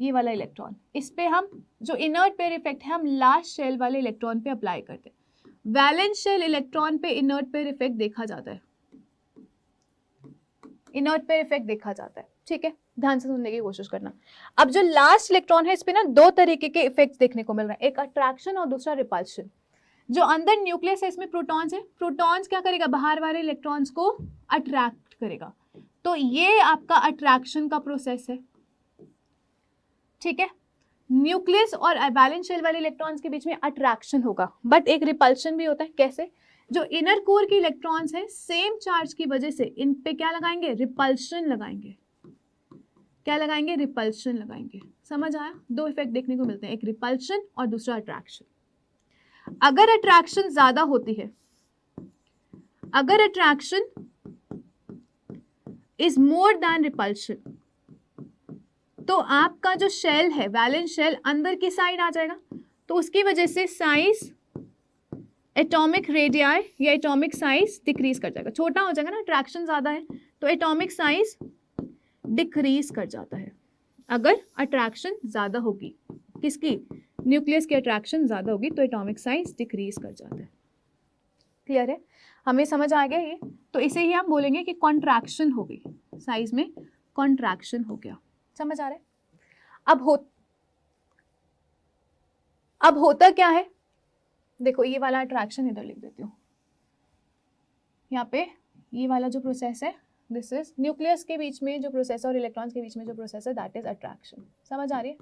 ये वाला इलेक्ट्रॉन, इस पे हम जो इनर्ट पेयर इफेक्ट है हम लास्ट शेल वाले इलेक्ट्रॉन पे अप्लाई करते हैं। वैलेंस शेल इलेक्ट्रॉन पे इनर्ट पेयर इफेक्ट देखा जाता है, इनर्ट पेयर इफेक्ट देखा जाता है। ठीक है, ध्यान से सुनने की कोशिश करना। अब जो लास्ट इलेक्ट्रॉन है इस पे ना दो तरीके के इफेक्ट्स देखने को मिल रहे हैं, एक अट्रैक्शन और दूसरा रिपल्शन। जो अंदर न्यूक्लियस है इसमें प्रोटॉन्स है, प्रोटॉन्स क्या करेगा, बाहर वाले इलेक्ट्रॉन्स को अट्रैक्ट करेगा, तो ये आपका अट्रैक्शन का प्रोसेस है। ठीक है, न्यूक्लियस और वैलेंस शेल वाले इलेक्ट्रॉन्स के बीच में अट्रैक्शन होगा, बट एक रिपल्शन भी होता है। कैसे? जो इनर कोर के इलेक्ट्रॉन्स हैं सेम चार्ज की वजह से इन पे क्या लगाएंगे, रिपल्शन लगाएंगे। क्या लगाएंगे, रिपल्शन लगाएंगे। समझ आया? दो इफेक्ट देखने को मिलते हैं, एक रिपल्शन और दूसरा अट्रैक्शन। अगर अट्रैक्शन ज्यादा होती है, अगर attraction is more then repulsion, तो आपका जो शेल है वैलेंस शेल अंदर की साइड आ जाएगा, तो उसकी वजह से साइज, एटॉमिक रेडियाई या एटॉमिक साइज डिक्रीज कर जाएगा, छोटा हो जाएगा ना, अट्रैक्शन ज्यादा है तो एटॉमिक साइज डिक्रीज कर जाता है। अगर अट्रैक्शन ज्यादा होगी, किसकी, न्यूक्लियस की अट्रैक्शन ज्यादा होगी तो एटॉमिक साइज डिक्रीज कर जाता है। क्लियर है? हमें समझ आ गया ये? तो इसे ही हम बोलेंगे कि कॉन्ट्रैक्शन हो गई, साइज में कॉन्ट्रैक्शन हो गया। समझ आ रहा है? अब होता क्या है, देखो ये वाला अट्रैक्शन इधर लिख देती हूँ, यहाँ पे ये वाला जो प्रोसेस है, दिस इज न्यूक्लियस के बीच में जो प्रोसेस है और इलेक्ट्रॉन्स के बीच में जो प्रोसेस है, दैट इज अट्रैक्शन। समझ आ रही है?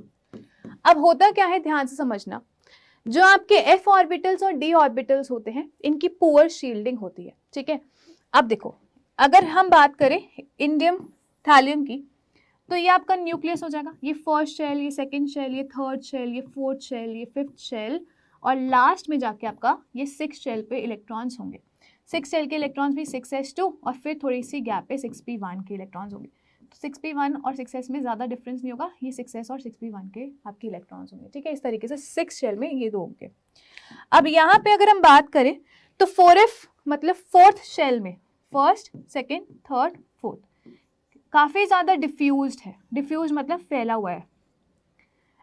अब होता क्या है, ध्यान से समझना। जो आपके f ऑर्बिटल्स और d ऑर्बिटल्स होते हैं इनकी पुअर शील्डिंग होती है। ठीक है, अब देखो अगर हम बात करें इंडियम थैलियम की, तो ये आपका न्यूक्लियस हो जाएगा, ये फर्स्ट शेल, ये सेकंड शेल, ये थर्ड शेल, ये फोर्थ शेल, ये फिफ्थ शेल, और लास्ट में जाके आपका ये 6 शेल पे इलेक्ट्रॉन्स होंगे। 6 शेल के इलेक्ट्रॉन्स भी 6s2 और फिर थोड़ी सी गैप पे 6p1 के इलेक्ट्रॉन्स होंगे। तो 6p1 और 6s में ज़्यादा डिफरेंस नहीं होगा, ये 6s और 6p1 के आपके इलेक्ट्रॉन्स होंगे। ठीक है, इस तरीके से 6 शेल में ये दो होंगे। अब यहाँ पे अगर हम बात करें तो 4f मतलब फोर्थ शेल में, फर्स्ट, सेकेंड, थर्ड, फोर्थ, काफ़ी ज़्यादा डिफ्यूज्ड है। डिफ्यूज मतलब फैला हुआ है।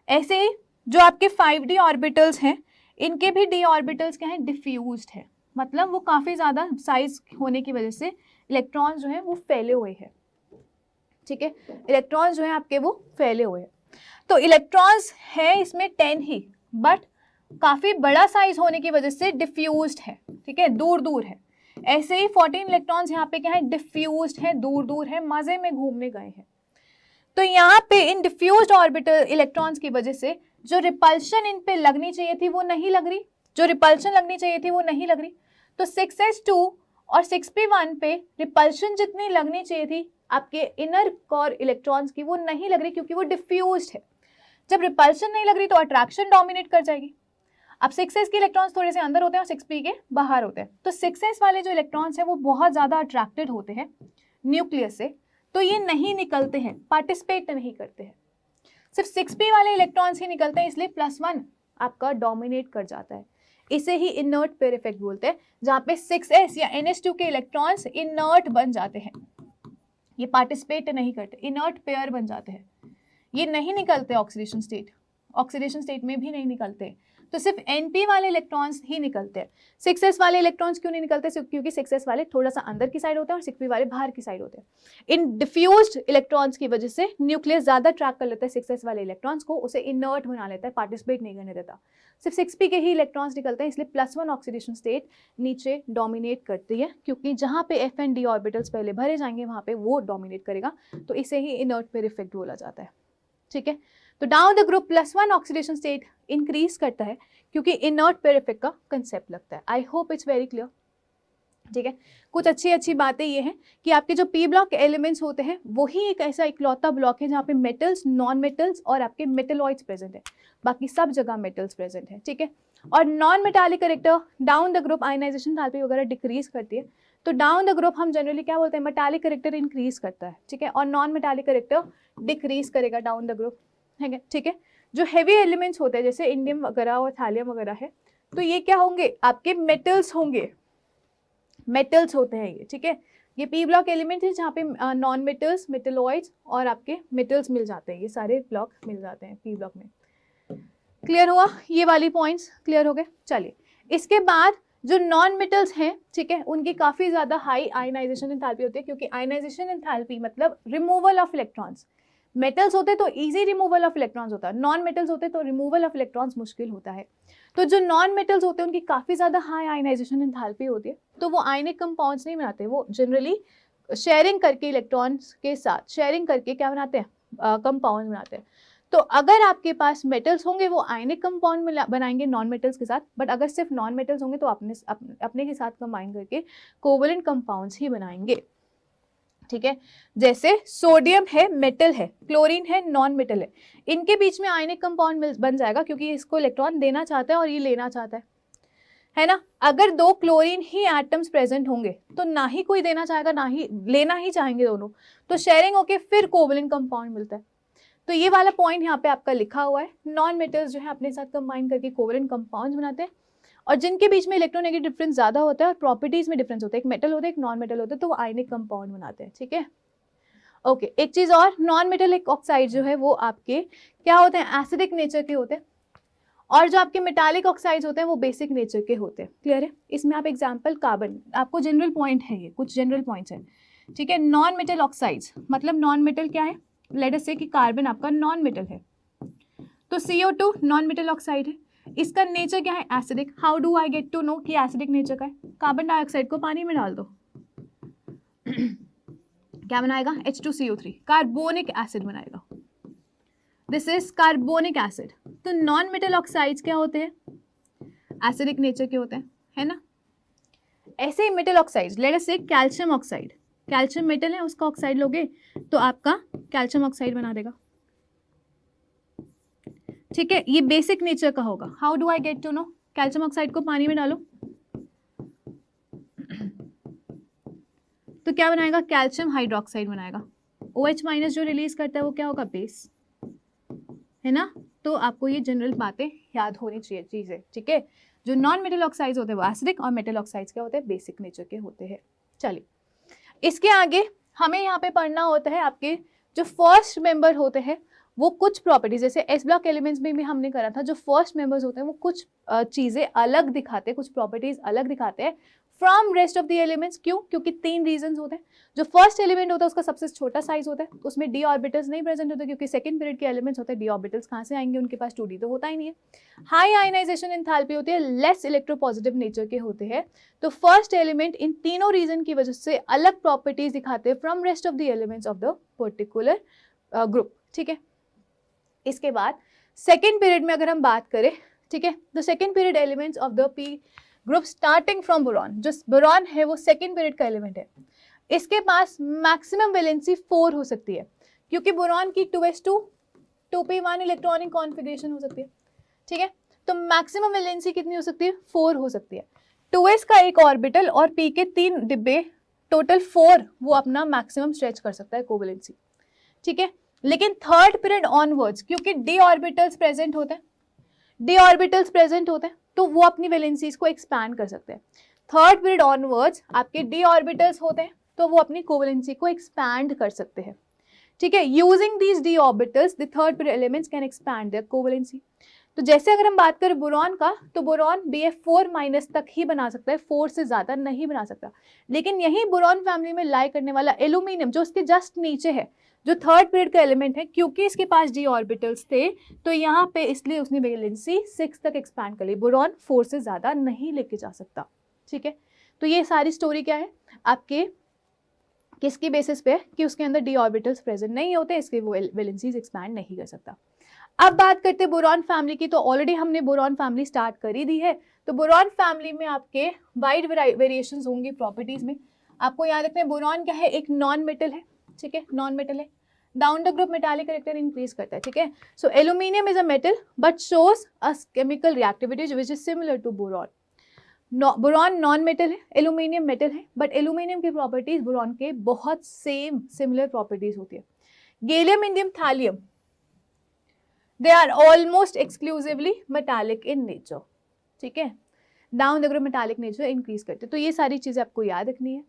ऐसे ही जो आपके 5d ऑर्बिटल्स हैं इनके भी d ऑर्बिटल्स क्या हैं, डिफ्यूज्ड है, मतलब वो काफ़ी ज़्यादा साइज होने की वजह से इलेक्ट्रॉन्स जो हैं वो फैले हुए हैं। ठीक है, इलेक्ट्रॉन्स जो हैं आपके वो फैले हुए हैं। तो इलेक्ट्रॉन्स है इसमें 10 ही, बट काफ़ी बड़ा साइज होने की वजह से डिफ्यूज्ड है। ठीक है, दूर दूर है। ऐसे ही 14 इलेक्ट्रॉन्स यहाँ पे क्या है, डिफ्यूज्ड है, दूर दूर है, मजे में घूमने गए हैं। तो यहाँ पे इन डिफ्यूज्ड ऑर्बिटल इलेक्ट्रॉन्स की वजह से जो रिपल्शन इन पे लगनी चाहिए थी वो नहीं लग रही, जो रिपल्शन लगनी चाहिए थी वो नहीं लग रही। तो 6s2 और 6p1 पे रिपल्शन जितनी लगनी चाहिए थी आपके इनर कोर इलेक्ट्रॉन्स की वो नहीं लग रही, क्योंकि वो डिफ्यूज्ड है। जब रिपल्शन नहीं लग रही तो अट्रैक्शन डोमिनेट कर जाएगी। अब 6s के इलेक्ट्रॉन्स थोड़े से अंदर होते हैं और 6p के बाहर होते हैं, तो 6s वाले जो इलेक्ट्रॉन्स हैं वो बहुत ज़्यादा अट्रैक्टेड होते हैं न्यूक्लियस से, तो ये नहीं निकलते हैं, पार्टिसिपेट नहीं करते हैं। सिर्फ 6p वाले इलेक्ट्रॉन्स ही निकलते हैं, इसलिए +1 आपका डोमिनेट कर जाता है। इसे ही इनर्ट पेयर इफेक्ट बोलते हैं, जहाँ पे 6s या NH2 के इलेक्ट्रॉन्स इनर्ट बन जाते हैं। ये पार्टिसिपेट नहीं करते, इनर्ट पेयर बन जाते हैं, ये नहीं निकलते ऑक्सीडेशन स्टेट में भी नहीं निकलते, तो सिर्फ Np वाले इलेक्ट्रॉन्स ही निकलते हैं। 6s वाले इलेक्ट्रॉन्स क्यों नहीं निकलते? क्योंकि 6s वाले थोड़ा सा अंदर की साइड होते हैं और 6p वाले बाहर की साइड होते हैं। इन डिफ्यूज्ड इलेक्ट्रॉन्स की वजह से न्यूक्लियस ज्यादा ट्रैक कर लेता है 6s वाले इलेक्ट्रॉन्स को, उसे इनर्ट बना लेता है, पार्टिसिपेट नहीं करने देता। सिर्फ 6p के ही इलेक्ट्रॉन्स निकलते हैं, इसलिए +1 ऑक्सीडेशन स्टेट नीचे डोमिनेट करती है, क्योंकि जहाँ पे f एंड d ऑर्बिटल्स पहले भरे जाएंगे वहाँ पे वो डोमिनेट करेगा, तो इसे ही इनर्ट पेयर इफेक्ट बोला जाता है। ठीक है, तो down the group +1 oxidation state increase करता है क्योंकि इनर्ट पेयर इफेक्ट का कंसेप्ट लगता है। I hope it's very clear. ठीक है, कुछ अच्छी बातें ये हैं कि आपके जो पी ब्लॉक एलिमेंट्स होते हैं वही एक ऐसा इकलौता ब्लॉक है जहाँ पे मेटल्स, नॉन मेटल्स और आपके मेटलॉइड्स प्रेजेंट है, बाकी सब जगह मेटल्स प्रेजेंट है। ठीक है, और non metallic character down the group ionization enthalpy वगैरह डिक्रीज करती है, तो डाउन द ग्रुप हम जनरली क्या बोलते हैं, मेटालिक कैरेक्टर इंक्रीज करता है। ठीक है, और नॉन मेटालिक कैरेक्टर डिक्रीज करेगा डाउन द ग्रुप। ठीक है, जो हेवी एलिमेंट्स होते हैं जैसे इंडियम वगैरह और थैलियम वगैरह है, तो ये क्या होंगे, आपके मेटल्स होंगे, मेटल्स होते हैं ये। ठीक है, ये पी ब्लॉक एलिमेंट है जहाँ पे नॉन मेटल्स, मेटलॉइड्स और आपके मेटल्स मिल जाते हैं, ये सारे ब्लॉक मिल जाते हैं पी ब्लॉक में। क्लियर हुआ? ये वाली पॉइंट्स क्लियर हो गए। चलिए, इसके बाद जो नॉन मेटल्स हैं, ठीक है, उनकी काफ़ी ज़्यादा हाई आयनाइजेशन एंथैल्पी होती है, क्योंकि आयनाइजेशन एंथैल्पी मतलब रिमूवल ऑफ इलेक्ट्रॉन्स। मेटल्स होते तो इजी रिमूवल ऑफ इलेक्ट्रॉन्स होता है, नॉन मेटल्स होते तो रिमूवल ऑफ इलेक्ट्रॉन्स मुश्किल होता है। तो जो नॉन मेटल्स होते हैं उनकी काफ़ी ज़्यादा हाई आयनाइजेशन एंथैल्पी होती है, तो वो आयनिक कंपाउंड्स नहीं बनाते, वो जनरली शेयरिंग करके इलेक्ट्रॉन्स के साथ शेयरिंग करके क्या बनाते हैं, कंपाउंड बनाते हैं। तो अगर आपके पास मेटल्स होंगे वो आयनिक कंपाउंड बनाएंगे नॉन मेटल्स के साथ, बट अगर सिर्फ नॉन मेटल्स होंगे तो अपने के साथ कंबाइन करके कोवलेंट कंपाउंड्स ही बनाएंगे। ठीक है, जैसे सोडियम है मेटल है, क्लोरीन है नॉन मेटल इनके बीच में आयनिक कंपाउंड बन जाएगा, क्योंकि इसको इलेक्ट्रॉन देना चाहता है और ये लेना चाहता है ना। अगर दो क्लोरीन ही एटम्स प्रेजेंट होंगे तो ना ही कोई देना चाहेगा ना ही लेना ही चाहेंगे दोनों, तो शेयरिंग होके फिर कोवलेंट कंपाउंड मिलता है। तो ये वाला पॉइंट यहाँ पे आपका लिखा हुआ है, नॉन मेटल्स जो है अपने साथ कंबाइन करके कोवलेंट कंपाउंड बनाते हैं, और जिनके बीच में इलेक्ट्रोनेगेटिव डिफरेंस ज्यादा होता है और प्रॉपर्टीज में डिफरेंस होता है, एक मेटल होता है एक नॉन मेटल होता है, तो वो आयनिक कंपाउंड बनाते हैं। ठीक है, ओके, एक चीज और, नॉन मेटेलिक ऑक्साइड जो है वो आपके क्या होते हैं, एसिडिक नेचर के होते हैं, और जो आपके मेटालिक ऑक्साइड्स होते हैं वो बेसिक नेचर के होते हैं। क्लियर है? इसमें आप एग्जांपल कार्बन, आपको जनरल पॉइंट है, ये कुछ जनरल पॉइंट्स हैं। ठीक है, नॉन मेटल ऑक्साइड्स मतलब नॉन मेटल क्या है, लेट अस से कि कार्बन आपका नॉन मेटल है, तो CO2 नॉन मेटल ऑक्साइड है, इसका नेचर क्या है, acidic. How do I get to know कि एसिडिक नेचर का है, कार्बन डाइऑक्साइड को पानी में डाल दो क्या बनाएगा, H2CO3, कार्बोनिक एसिड बनाएगा, दिस इज कार्बोनिक एसिड। तो नॉन मेटल ऑक्साइड्स क्या होते हैं, एसिडिक नेचर के होते हैं, है ना। ऐसे ही मेटल ऑक्साइड्स, लेट अस से कैल्शियम ऑक्साइड, कैल्शियम मेटल है उसका ऑक्साइड लोगे तो आपका कैल्शियम ऑक्साइड बना देगा। ठीक है, ये बेसिक नेचर का होगा। How do I get to know, calcium oxide को पानी में डालो तो क्या बनाएगा, कैल्शियम हाइड्रोक्साइड बनाएगा। OH माइनस जो रिलीज करता है वो क्या होगा, बेस, है ना। तो आपको ये जनरल बातें याद होनी चाहिए चीजें। ठीक है, जो नॉन मेटल ऑक्साइड्स होते हैं वो एसिडिक और मेटल ऑक्साइड्स क्या होते हैं, बेसिक नेचर के होते हैं। चलिए, इसके आगे हमें यहाँ पे पढ़ना होता है आपके जो फर्स्ट मेंबर होते हैं वो कुछ प्रॉपर्टीज, जैसे एस ब्लॉक एलिमेंट्स में भी हमने करा था, जो फर्स्ट मेंबर्स होते हैं वो कुछ चीजें अलग दिखाते हैं, कुछ प्रॉपर्टीज अलग दिखाते हैं from rest of the elements. क्यों? क्योंकि 3 रीजंस होते हैं। जो फर्स्ट एलिमेंट होता है उसका सबसे छोटा साइज होता है, उसमें डी ऑर्बिटल्स नहीं प्रेजेंट होते, क्योंकि सेकंड पीरियड के एलिमेंट्स होते हैं, डी ऑर्बिटल्स कहाँ से आएंगे, उनके पास 2D तो होता ही नहीं है। हाई आयनाइजेशन एंथैल्पी होती है, लेस इलेक्ट्रोपॉजिटिव नेचर के होते हैं। तो फर्स्ट एलिमेंट इन तीनों रीजन की वजह से अलग प्रॉपर्टीज दिखाते हैं from rest of the elements of the particular group. ठीक है, इसके बाद सेकेंड पीरियड में अगर हम बात करें, ठीक है, the second period elements of the P group starting from boron, जो बोरॉन है वो सेकेंड पीरियड का एलिमेंट है, इसके पास मैक्सिमम वैलेंसी 4 हो सकती है, क्योंकि बोरॉन की 2s2 2p1 इलेक्ट्रॉनिक कॉन्फ़िगरेशन हो सकती है। ठीक है, तो मैक्सिमम वैलेंसी कितनी हो सकती है, 4 हो सकती है। 2s का एक ऑर्बिटल और p के 3 डिब्बे, टोटल 4 वो अपना मैक्सिमम स्ट्रेच कर सकता है कोवैलेंसी। ठीक है, लेकिन थर्ड पीरियड ऑनवर्ड्स, क्योंकि डी ऑर्बिटल्स प्रेजेंट होते हैं, डी ऑर्बिटल्स प्रेजेंट होते हैं तो वो अपनी वैलेंसीज को एक्सपैंड कर सकते हैं। थर्ड पीरियड ऑनवर्ड्स आपके डी ऑर्बिटल्स होते हैं, तो वो अपनी कोवेलेंसी को एक्सपैंड कर सकते हैं, ठीक है। Using these D orbitals the third pair elements can expand there covalency. तो जैसे अगर हम बात करें बोरॉन का, तो बोरॉन BF4- तक ही बना सकता है, 4 से ज़्यादा नहीं बना सकता। लेकिन यही बोरॉन फैमिली में लाई करने वाला एल्यूमिनियम जो उसके जस्ट नीचे है, जो थर्ड पीरियड का एलिमेंट है, क्योंकि इसके पास डी ऑर्बिटल्स थे तो यहाँ पे इसलिए उसने वैलेंसी 6 तक एक्सपैंड कर ली। बोरॉन 4 से ज़्यादा नहीं लेके जा सकता, ठीक है। तो ये सारी स्टोरी क्या है आपके, किसकी बेसिस पे, कि उसके अंदर डी ऑर्बिटल्स प्रेजेंट नहीं होते, इसलिए वो वैलेंसीज एक्सपैंड नहीं कर सकता। अब बात करते हैं बोरॉन फैमिली की, तो ऑलरेडी हमने बोरॉन फैमिली स्टार्ट कर ही दी है। तो बोरॉन फैमिली में आपके वाइड वेरिएशंस होंगी प्रॉपर्टीज में। आपको याद रखना है बोरॉन क्या है, एक नॉन मेटल है, ठीक है, नॉन मेटल है। Down the group metallic character increase करता है, ठीक है। So aluminium is a metal but shows a chemical reactivity which is similar to boron. Boron non metal है, एल्यूमिनियम मेटल है, बट एल्यूमिनियम की प्रॉपर्टीज बोरॉन के बहुत सेम सिमिलर प्रॉपर्टीज होती है। Gallium, indium, thallium, they are almost exclusively metallic in nature, ठीक है। Down the group metallic nature increase करते हैं। तो ये सारी चीजें आपको याद रखनी है।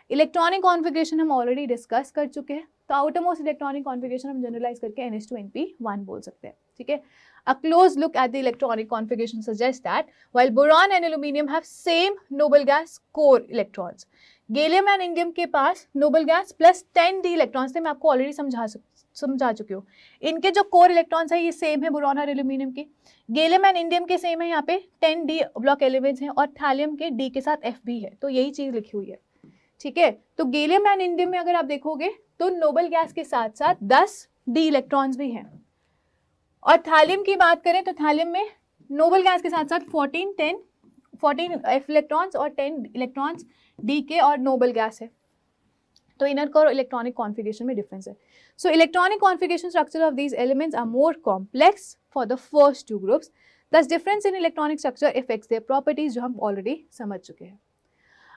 इलेक्ट्रॉनिक कॉन्फ़िगरेशन हम ऑलरेडी डिस्कस कर चुके हैं। तो आउटरमोस्ट इलेक्ट्रॉनिक कॉन्फ़िगरेशन हम जनरलाइज करके NH2NP1 बोल सकते हैं, ठीक है। A close look at the electronic configuration suggests that while boron and aluminum have same noble gas core electrons, gallium and indium के पास noble gas plus 10d electrons थे, मैं आपको ऑलरेडी समझा चुकी हूँ। इनके जो कोर इलेक्ट्रॉन्स है ये सेम है बोरॉन और एल्यूमिनियम के। गैलियम एंड इंडियम के सेम है, यहाँ पे 10d ब्लॉक एलिमेंट्स हैं और थैलियम के d के साथ F भी है, तो यही चीज लिखी हुई है, ठीक है। तो गैलियम एंड इंडियम में अगर आप देखोगे तो नोबल गैस के साथ साथ 10d इलेक्ट्रॉन्स भी हैं। और थैलियम की बात करें तो थैलियम में नोबल गैस के साथ साथ 14 F इलेक्ट्रॉन्स और 10 इलेक्ट्रॉन्स D के और नोबल गैस है। तो इनर कोर इलेक्ट्रॉनिक कॉन्फ़िगरेशन में डिफरेंस है। So electronic configuration structure of these elements are more complex for the first two groups, this difference in electronic structure effects their properties, जो हम already समझ चुके हैं।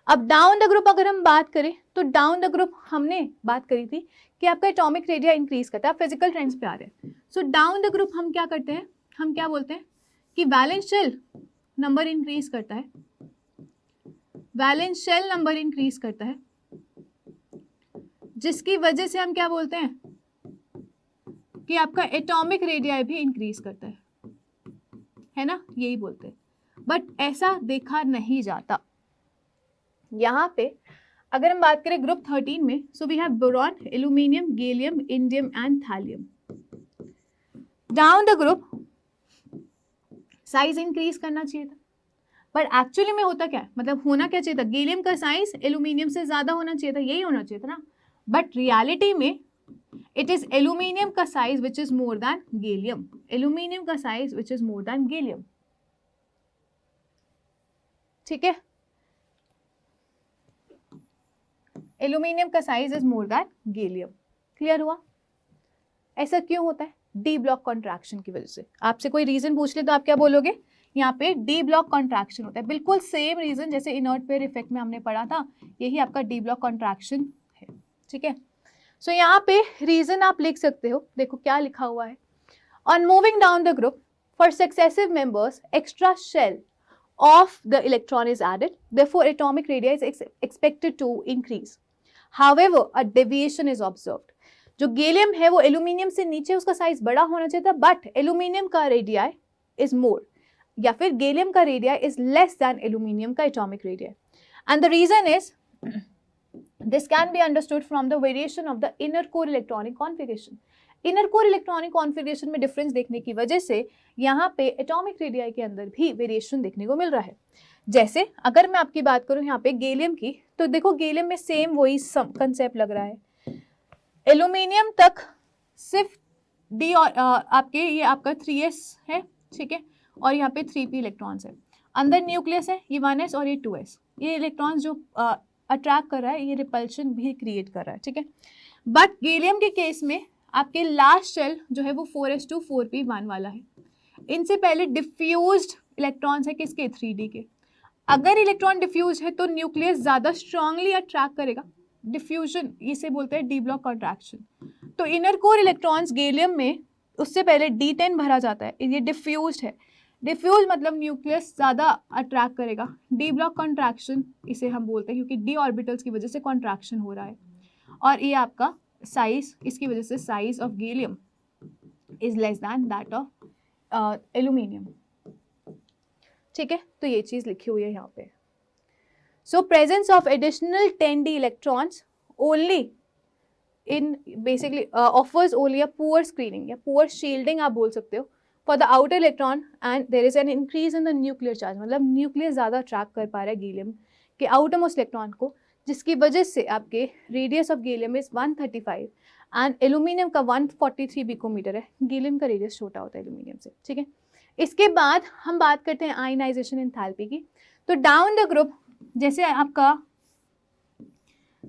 अब डाउन द ग्रुप अगर हम बात करें तो डाउन द ग्रुप हमने बात करी थी कि आपका एटॉमिक रेडिया इंक्रीज करता है। फिजिकल ट्रेंड्स पे आ रहे हैं। सो डाउन द ग्रुप हम क्या करते हैं, हम क्या बोलते हैं कि वैलेंस शेल नंबर इंक्रीज करता है, वैलेंस शेल नंबर इंक्रीज करता है, जिसकी वजह से हम क्या बोलते हैं कि आपका एटॉमिक रेडिया भी इंक्रीज करता है ना, यही बोलते हैं। बट ऐसा देखा नहीं जाता। यहाँ पे अगर हम बात करें ग्रुप 13 में, so we have boron, aluminium, gallium, indium and thallium. Down the group size increase करना चाहिए था, बट एक्चुअली में होता क्या है, मतलब होना क्या चाहिए था, गैलियम का साइज एल्यूमिनियम से ज्यादा होना चाहिए था, यही होना चाहिए था ना। बट रियलिटी में इट इज एल्यूमिनियम का size which is more than gallium, aluminium का size which is more than gallium, ठीक है। एल्यूमिनियम का size is more than gallium. Clear हुआ? ऐसा क्यों होता है? डी ब्लॉक कॉन्ट्रैक्शन की वजह से। आपसे कोई रीजन पूछ ले तो आप क्या बोलोगे, यहाँ पे डी ब्लॉक कॉन्ट्रैक्शन होता है। बिल्कुल सेम रीजन जैसे इनर्ट पेयर इफेक्ट में हमने पढ़ा था, यही आपका डी ब्लॉक कॉन्ट्रैक्शन है, ठीक है। सो यहाँ पे रीजन आप लिख सकते हो, देखो क्या लिखा हुआ है। On moving down the group for successive members extra shell of the electron is added, therefore atomic radii is expected to increase. However, a deviation is observed. जो गैलियम है वो एल्यूमिनियम से नीचे उसका साइज बड़ा होना चाहिए था, बट एल्यूमिनियम का रेडियाई इज मोर, या फिर गैलियम का radii is less than aluminium का atomic radii. And the reason is this can be understood from the variation of the inner core electronic configuration. Inner core electronic configuration में difference देखने की वजह से यहाँ पे एटॉमिक रेडियाई के अंदर भी वेरिएशन देखने को मिल रहा है। जैसे अगर मैं आपकी बात करूँ यहाँ पे गैलियम की, तो देखो गैलियम में सेम वही कंसेप्ट लग रहा है। एल्यूमिनियम तक सिर्फ डी और आपके ये आपका 3s है, ठीक है, और यहाँ पे 3p इलेक्ट्रॉन्स है। अंदर न्यूक्लियस है, ये 1s और ये 2s। ये इलेक्ट्रॉन्स जो अट्रैक्ट कर रहा है, ये रिपल्शन भी क्रिएट कर रहा है, ठीक है। बट गैलियम के केस में आपके लास्ट शेल जो है वो 4s2 4p1 वाला है। इनसे पहले डिफ्यूज्ड इलेक्ट्रॉन्स है किसके, 3d के। अगर इलेक्ट्रॉन डिफ्यूज है तो न्यूक्लियस ज्यादा स्ट्रांगली अट्रैक्ट करेगा, डिफ्यूजन, इसे बोलते हैं डी ब्लॉक कॉन्ट्रैक्शन। तो इनर कोर इलेक्ट्रॉन्स गैलियम में उससे पहले D10 भरा जाता है, ये डिफ्यूज्ड है। डिफ्यूज मतलब न्यूक्लियस ज़्यादा अट्रैक्ट करेगा। डी ब्लॉक कॉन्ट्रैक्शन इसे हम बोलते हैं क्योंकि डी ऑर्बिटल्स की वजह से कॉन्ट्रैक्शन हो रहा है। और ये आपका साइज, इसकी वजह से size of gallium is less than that of aluminium. ठीक है, तो ये चीज़ लिखी हुई है यहाँ पे। So presence of additional 10d electrons only in basically offers only a poor screening या पुअर शील्डिंग आप बोल सकते हो for the outer electron and there is an increase in the nuclear charge, मतलब न्यूक्लियस ज़्यादा अट्रैक्ट कर पा रहा है गैलियम के आउटरमोस्ट इलेक्ट्रॉन को, जिसकी वजह से आपके radius of gallium is 135 and aluminium का 143 पिकोमीटर है। गैलियम का रेडियस छोटा होता है एल्यूमिनियम से। ठीक है, इसके बाद हम बात करते हैं आयनाइजेशन एंथैल्पी की। तो डाउन द ग्रुप जैसे आपका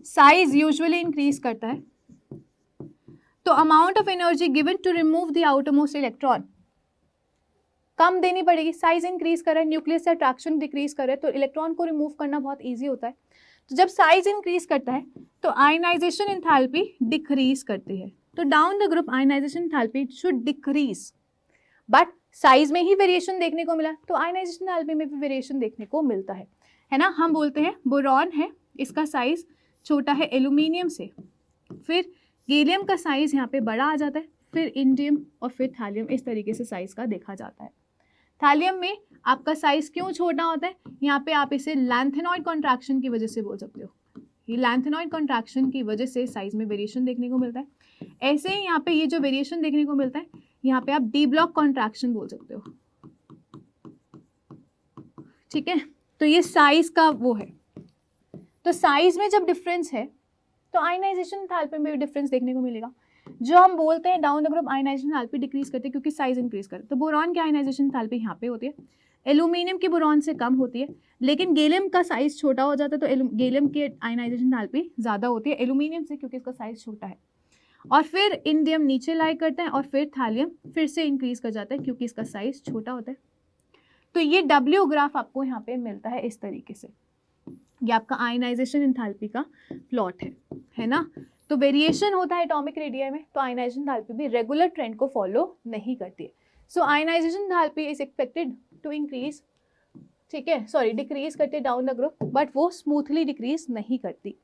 साइज यूजुअली इंक्रीज करता है, तो amount of energy given to remove the outermost electron कम देनी पड़ेगी। साइज इंक्रीज कर रहा है, न्यूक्लियस से अट्रैक्शन डिक्रीज कर रहा है, तो इलेक्ट्रॉन को रिमूव करना बहुत ईजी होता है। तो जब साइज इंक्रीज करता है तो आयनाइजेशन एंथैल्पी डिक्रीज करती है। तो down the group ionization enthalpy should decrease, but size में ही वेरिएशन देखने को मिला तो आयनाइजेशन एंथैल्पी में भी वेरिएशन देखने को मिलता है ना। हम बोलते हैं बोरॉन है, इसका साइज छोटा है एल्यूमिनियम से, फिर गैलियम का साइज यहाँ पे बड़ा आ जाता है, फिर इंडियम और फिर थैलियम, इस तरीके से साइज का देखा जाता है। थैलियम में आपका साइज क्यों छोटा होता है, यहाँ पे आप इसे लैंथेनॉइड कॉन्ट्रैक्शन की वजह से बोल सकते हो। ये लैंथेनॉइड कॉन्ट्रैक्शन की वजह से साइज में वेरिएशन देखने को मिलता है। ऐसे ही यहाँ पे ये जो वेरिएशन देखने को मिलता है, यहाँ पे आप डी ब्लॉक कॉन्ट्रैक्शन बोल सकते हो। ठीक है, तो ये साइज का वो है। तो साइज में जब डिफरेंस है तो आयनाइजेशन एंथैल्पी में भी डिफरेंस देखने को मिलेगा। जो हम बोलते हैं down the group ionization enthalpy decrease करते हैं क्योंकि साइज इंक्रीज करते हैं। तो बोरॉन की आयनाइजेशन एंथैल्पी यहाँ पे होती है, एल्यूमिनियम की बोरॉन से कम होती है, लेकिन गैलियम का साइज छोटा हो जाता है तो गैलियम की आयनाइजेशन एंथैल्पी ज़्यादा होती है एल्यूमिनियम से क्योंकि इसका साइज छोटा है। और फिर इंडियम नीचे लाई करता है और फिर थैलियम फिर से इंक्रीज कर जाता है क्योंकि इसका साइज छोटा होता है। तो ये डब्ल्यू ग्राफ आपको यहाँ पे मिलता है इस तरीके से। ये आपका आयनाइजेशन एंथैल्पी का प्लॉट है ना। तो वेरिएशन होता है एटॉमिक रेडियस में, तो आयनाइजेशन एंथैल्पी भी रेगुलर ट्रेंड को फॉलो नहीं करती है। So ionization enthalpy is expected to increase, ठीक है, सॉरी डिक्रीज करती है डाउन द ग्रुप, बट वो स्मूथली डिक्रीज नहीं करती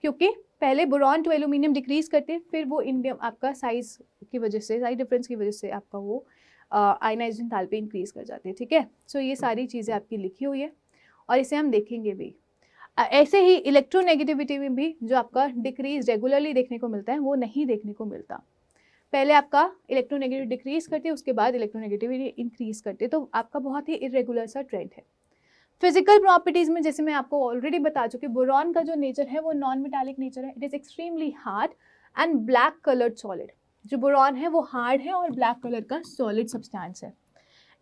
क्योंकि पहले बोरॉन टू एल्यूमिनियम डिक्रीज करती है, फिर वो इंडियम आपका साइज की वजह से, साइज डिफरेंस की वजह से आपका वो आयनाइजेशन एंथैल्पी इंक्रीज कर जाती है। ठीक है, सो ये सारी चीज़ें आपकी लिखी हुई है और इसे हम देखेंगे भी। ऐसे ही इलेक्ट्रोनेगेटिविटी में भी जो आपका डिक्रीज रेगुलरली देखने को मिलता है वो नहीं देखने को मिलता। पहले आपका इलेक्ट्रोनेगेटिविटी डिक्रीज करती है, उसके बाद इलेक्ट्रोनेगेटिविटी इंक्रीज करती है, तो आपका बहुत ही इरेगुलर सा ट्रेंड है। फिजिकल प्रॉपर्टीज में जैसे मैं आपको ऑलरेडी बता चुकी, बोरॉन का जो नेचर है वो नॉन मेटालिक नेचर है। It is extremely hard and black coloured solid. जो बोरॉन है वो हार्ड है और ब्लैक कलर का सॉलिड सब्सटेंस है।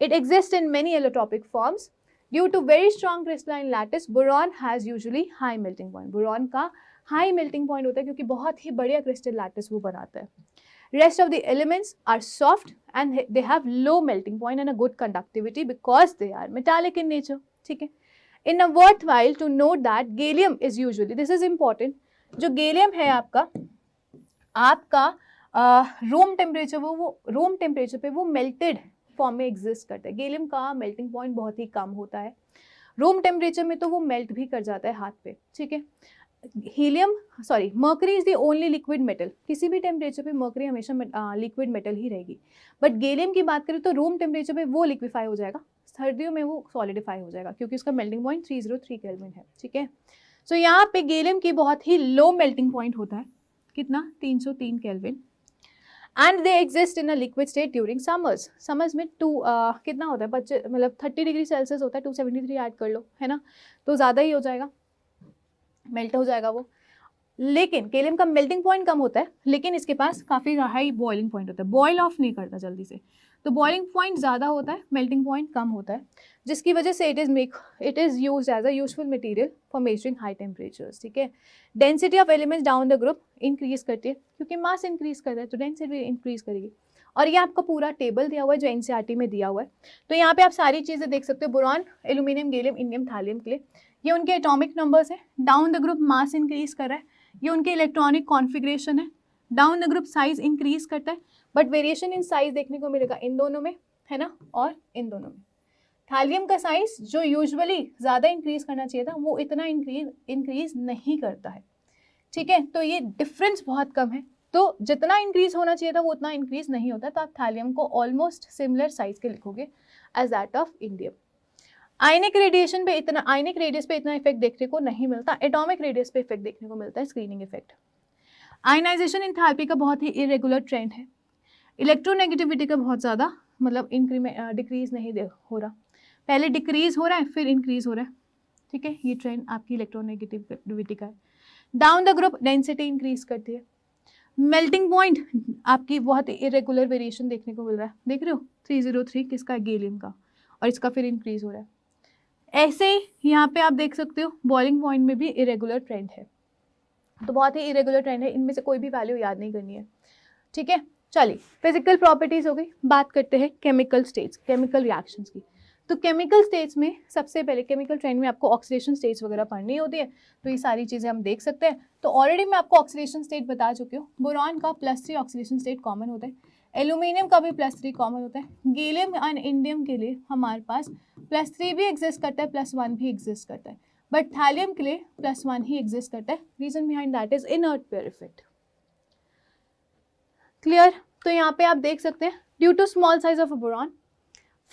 It exist in many allotropic forms. Due to very strong crystalline lattice, boron has usually high melting point. Boron का high melting point होता है क्योंकि बहुत ही बढ़िया क्रिस्टल लैटिस वो बनाता है। Rest of the elements are soft and they have low melting point and a good conductivity because they are metallic in nature. ठीक है। In a worthwhile to note that gallium is usually, this is important, जो gallium है आपका room temperature वो room temperature पे वो melted form में exist करता है। गैलियम का मेल्टिंग पॉइंट बहुत ही कम होता है, रूम टेम्परेचर में तो वो मेल्ट भी कर जाता है हाथ पे। ठीक है, mercury is the only liquid metal. किसी भी टेम्परेचर पे मर्करी हमेशा लिक्विड मेटल ही रहेगी, बट गैलियम की बात करें तो रूम टेम्परेचर पे वो लिक्विफाई हो जाएगा, सर्दियों में वो सॉलिडिफाई हो जाएगा क्योंकि उसका मेल्टिंग पॉइंट 303 केल्विन है। ठीक है, सो यहाँ पे गैलियम की बहुत ही लो मेल्टिंग पॉइंट होता है, कितना, 303 kelvin. And they exist in a liquid state during summers. Summers में कितना होता है, 30 डिग्री सेल्सियस होता है, 273 ऐड कर लो, है ना, तो ज़्यादा ही हो जाएगा, मेल्ट हो जाएगा वो। लेकिन गैलियम का मेल्टिंग पॉइंट कम होता है, लेकिन इसके पास काफ़ी हाई बॉइलिंग पॉइंट होता है, बॉयल ऑफ नहीं करता जल्दी से, तो बॉइलिंग पॉइंट ज़्यादा होता है, मेल्टिंग पॉइंट कम होता है, जिसकी वजह से it is used as a useful material for measuring high temperatures. ठीक है, density of elements down the group increase करती है क्योंकि मास इंक्रीज करता है तो डेंसिटी भी इंक्रीज करेगी। और ये आपका पूरा टेबल दिया हुआ है जो एनसीईआरटी में दिया हुआ है, तो यहाँ पे आप सारी चीज़ें देख सकते हो। Boron, aluminium, gallium, indium, thallium के लिए ये उनके एटॉमिक नंबर्स हैं। Down the group mass increase कर रहा है, ये उनके इलेक्ट्रॉनिक कॉन्फ़िगरेशन है। Down the group size increase करता है, बट वेरिएशन इन साइज देखने को मिलेगा इन दोनों में, है ना, और इन दोनों में थैलियम का साइज जो यूजुअली ज़्यादा इंक्रीज करना चाहिए था वो इतना इंक्रीज नहीं करता है, ठीक है। तो ये डिफरेंस बहुत कम है, तो जितना इंक्रीज होना चाहिए था वो उतना इंक्रीज नहीं होता, तो आप थैलियम को ऑलमोस्ट सिमिलर साइज के लिखोगे as that of indium. Ionic radiation पे इतना, आयनिक रेडियस पे इतना इफेक्ट देखने को नहीं मिलता, एटॉमिक रेडियस पे इफेक्ट देखने को मिलता है, स्क्रीनिंग इफेक्ट। आयनाइजेशन एंथैल्पी का बहुत ही इरेगुलर ट्रेंड है, इलेक्ट्रोनेगेटिविटी का बहुत ज़्यादा मतलब डिक्रीज नहीं हो रहा, पहले डिक्रीज हो रहा है फिर इंक्रीज हो रहा है, ठीक है। ये ट्रेंड आपकी इलेक्ट्रोनेगेटिविटी का है। Down the group density increase करती है। मेल्टिंग पॉइंट आपकी बहुत इरेगुलर वेरिएशन देखने को मिल रहा है, देख रहे हो 303 किसका है, गैलियम का, और इसका फिर इंक्रीज हो रहा है। ऐसे ही यहाँ पे आप देख सकते हो बॉइलिंग पॉइंट में भी इरेगुलर ट्रेंड है, तो बहुत ही इरेगुलर ट्रेंड है, इनमें से कोई भी वैल्यू याद नहीं करनी है, ठीक है। चलिए फिजिकल प्रॉपर्टीज हो गई, बात करते हैं केमिकल स्टेट्स, केमिकल रिएक्शंस की। तो केमिकल स्टेट्स में सबसे पहले केमिकल ट्रेंड में आपको ऑक्सीडेशन स्टेट्स वगैरह पढ़नी होती है, तो ये सारी चीज़ें हम देख सकते हैं। तो ऑलरेडी मैं आपको ऑक्सीडेशन स्टेट बता चुकी हूँ, बोरॉन का +3 ऑक्सीडेशन स्टेट कॉमन होता है, एल्यूमिनियम का भी +3 कॉमन होता है, गैलियम एंड इंडियम के लिए हमारे पास +3 भी एग्जिस्ट करता है, +1 भी एग्जिस्ट करता है, बट थैलियम के लिए +1 ही एग्जिस्ट करता है। Reason behind that is inert pair effect. Clear? तो यहाँ पे आप देख सकते हैं due to small size of boron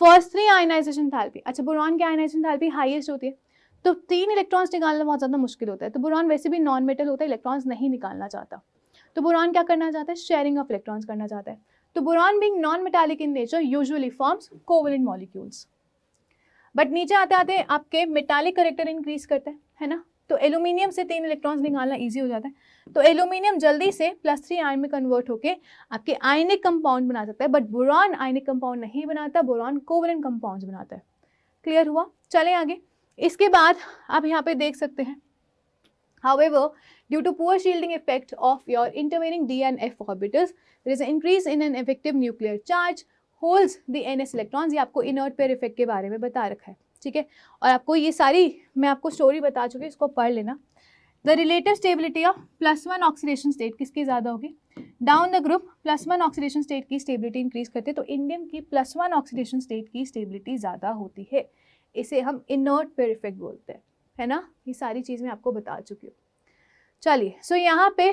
first 3 ionization enthalpy, अच्छा बोरॉन की आयनाइजेशन थैल्पी हाईएस्ट होती है, तो 3 इलेक्ट्रॉन्स निकालना बहुत ज़्यादा मुश्किल होता है। तो बोरॉन वैसे भी नॉन मेटल होता है, इलेक्ट्रॉन्स नहीं निकालना चाहता, तो बोरॉन क्या करना चाहता है, शेयरिंग ऑफ इलेक्ट्रॉन्स करना चाहता है। तो boron being non metallic in nature usually forms covalent molecules, but नीचे आते आते आपके मेटालिक करेक्टर इंक्रीज करते हैं, है ना, तो एल्यूमिनियम से 3 इलेक्ट्रॉन्स निकालना ईजी हो जाता है, तो एल्यूमिनियम जल्दी से +3 आयन में कन्वर्ट होके आपके आयनिक कंपाउंड बना सकता है, बट बोरॉन आयनिक कंपाउंड नहीं बनाता, बोरॉन कोवेलेंट कंपाउंड्स बनाता है। क्लियर हुआ? चलें आगे। इसके बाद आप यहाँ पे देख सकते हैं however due to poor shielding effect of your intervening d and f orbitals there is an increase in an effective nuclear charge holds the ns electrons। ये आपको इनर्ट पेयर इफेक्ट के बारे में बता रखा है, ठीक है, और आपको ये सारी मैं आपको स्टोरी बता चुकी हूँ, इसको पढ़ लेना। The relative stability of +1 oxidation state किसकी ज़्यादा होगी, down the group +1 oxidation state की स्टेबिलिटी इंक्रीज करते हैं, तो इंडियम की +1 ऑक्सीडेशन स्टेट की स्टेबिलिटी ज़्यादा होती है, इसे हम इनर्ट पेयर इफेक्ट बोलते हैं, है ना। ये सारी चीज़ मैं आपको बता चुकी हूँ। चलिए सो यहाँ पे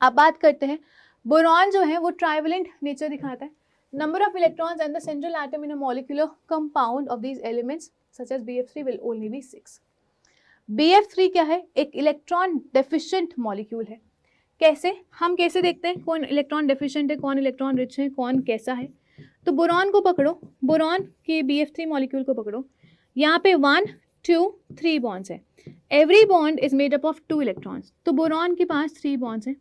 आप बात करते हैं, बोरॉन जो है वो ट्राइवेलेंट नेचर दिखाता है, number of electrons and the central atom in a molecular compound of these elements such as BF3 will only be 6। BF3 क्या है, एक इलेक्ट्रॉन डेफिशिएंट मॉलिक्यूल है। कैसे, हम कैसे देखते हैं कौन इलेक्ट्रॉन डेफिशिएंट है, कौन इलेक्ट्रॉन रिच है, कौन कैसा है। तो बोरॉन को पकड़ो, बोरॉन के BF3 मॉलिक्यूल को पकड़ो, यहाँ पे 1 2 3 बॉन्ड्स है, every bond is made up of 2 electrons, तो बोरॉन के पास 3 बॉन्ड्स हैं,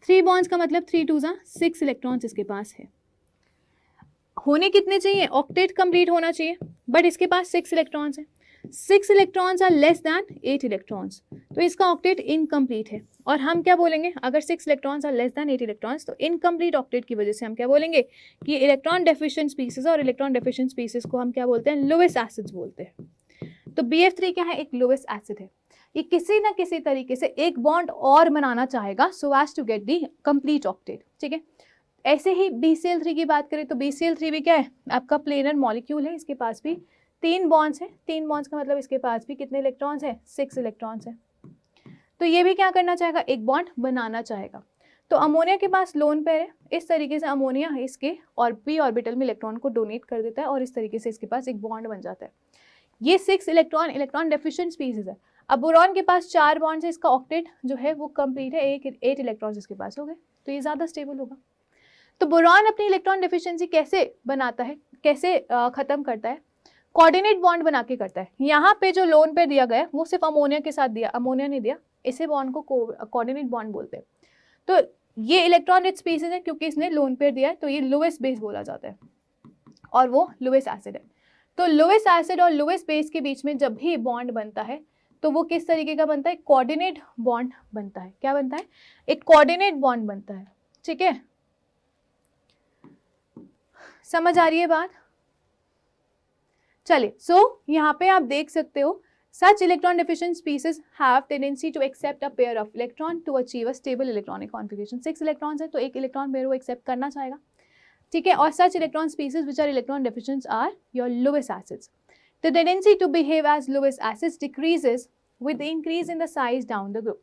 3 बॉन्ड्स का मतलब 3 2 6 इलेक्ट्रॉन्स इसके पास है। होने कितने चाहिए, ऑक्टेट कंप्लीट होना चाहिए, बट इसके पास 6 इलेक्ट्रॉन्स हैं, 6 electrons are less than 8 electrons, तो इसका ऑक्टेट इनकम्प्लीट है। और हम क्या बोलेंगे, अगर 6 electrons are less than 8 electrons, तो इनकम्प्लीट ऑक्टेट की वजह से हम क्या बोलेंगे कि इलेक्ट्रॉन डेफिशिएंट स्पीसीज, और इलेक्ट्रॉन डेफिशिएंट स्पीसीज को हम क्या बोलते हैं, लुईस एसिड्स बोलते हैं। तो BF3 क्या है, एक लुईस एसिड है, ये किसी ना किसी तरीके से एक बॉन्ड और बनाना चाहेगा so as to get the complete octet, ठीक है। ऐसे ही BCl3 की बात करें तो BCl3 भी क्या है, आपका प्लेनर मॉलिक्यूल है, इसके पास भी 3 बॉन्ड्स हैं, 3 बॉन्ड्स का मतलब इसके पास भी कितने इलेक्ट्रॉन्स हैं, 6 इलेक्ट्रॉन्स हैं। तो ये भी क्या करना चाहेगा, एक बॉन्ड बनाना चाहेगा। तो अमोनिया के पास लोन पेयर है, इस तरीके से अमोनिया इसके और p ऑर्बिटल में इलेक्ट्रॉन को डोनेट कर देता है, और इस तरीके से इसके पास एक बॉन्ड बन जाता है। ये 6 इलेक्ट्रॉन डेफिशिएंट स्पीसीज है। अब बोरॉन के पास 4 बॉन्ड्स है, इसका ऑक्टेट जो है वो कंप्लीट है, 8 इलेक्ट्रॉन्स इसके पास हो गए, तो ये ज़्यादा स्टेबल होगा। तो बोरॉन अपनी इलेक्ट्रॉन डेफिशिएंसी कैसे बनाता है, कैसे खत्म करता है, कोऑर्डिनेट बॉन्ड बना के करता है। यहाँ पे जो लोन पे दिया गया है वो सिर्फ अमोनिया के साथ दिया, अमोनिया नहीं दिया, इसे बॉन्ड को कोऑर्डिनेट बॉन्ड बोलते हैं। तो ये इलेक्ट्रॉन रिच स्पीसीज है क्योंकि इसने लोन पेयर दिया है, तो ये लुईस बेस बोला जाता है, और वो लुईस एसिड है। तो लुईस एसिड और लुईस बेस के बीच में जब भी बॉन्ड बनता है तो वो किस तरीके का बनता है, कोऑर्डिनेट बॉन्ड बनता है। क्या बनता है, एक कोऑर्डिनेट बॉन्ड बनता है, ठीक है। समझ आ रही है बात? चलिए सो यहाँ पे आप देख सकते हो such electron deficient species have tendency to accept a pair of electron to achieve a stable electronic configuration। 6 electrons है तो एक इलेक्ट्रॉन पेयर वो एक्सेप्ट करना चाहेगा। ठीक है, और such electron species which are electron deficient are your lowest acids. The tendency to behave as Lewis acids decreases with the increase in the size down the group.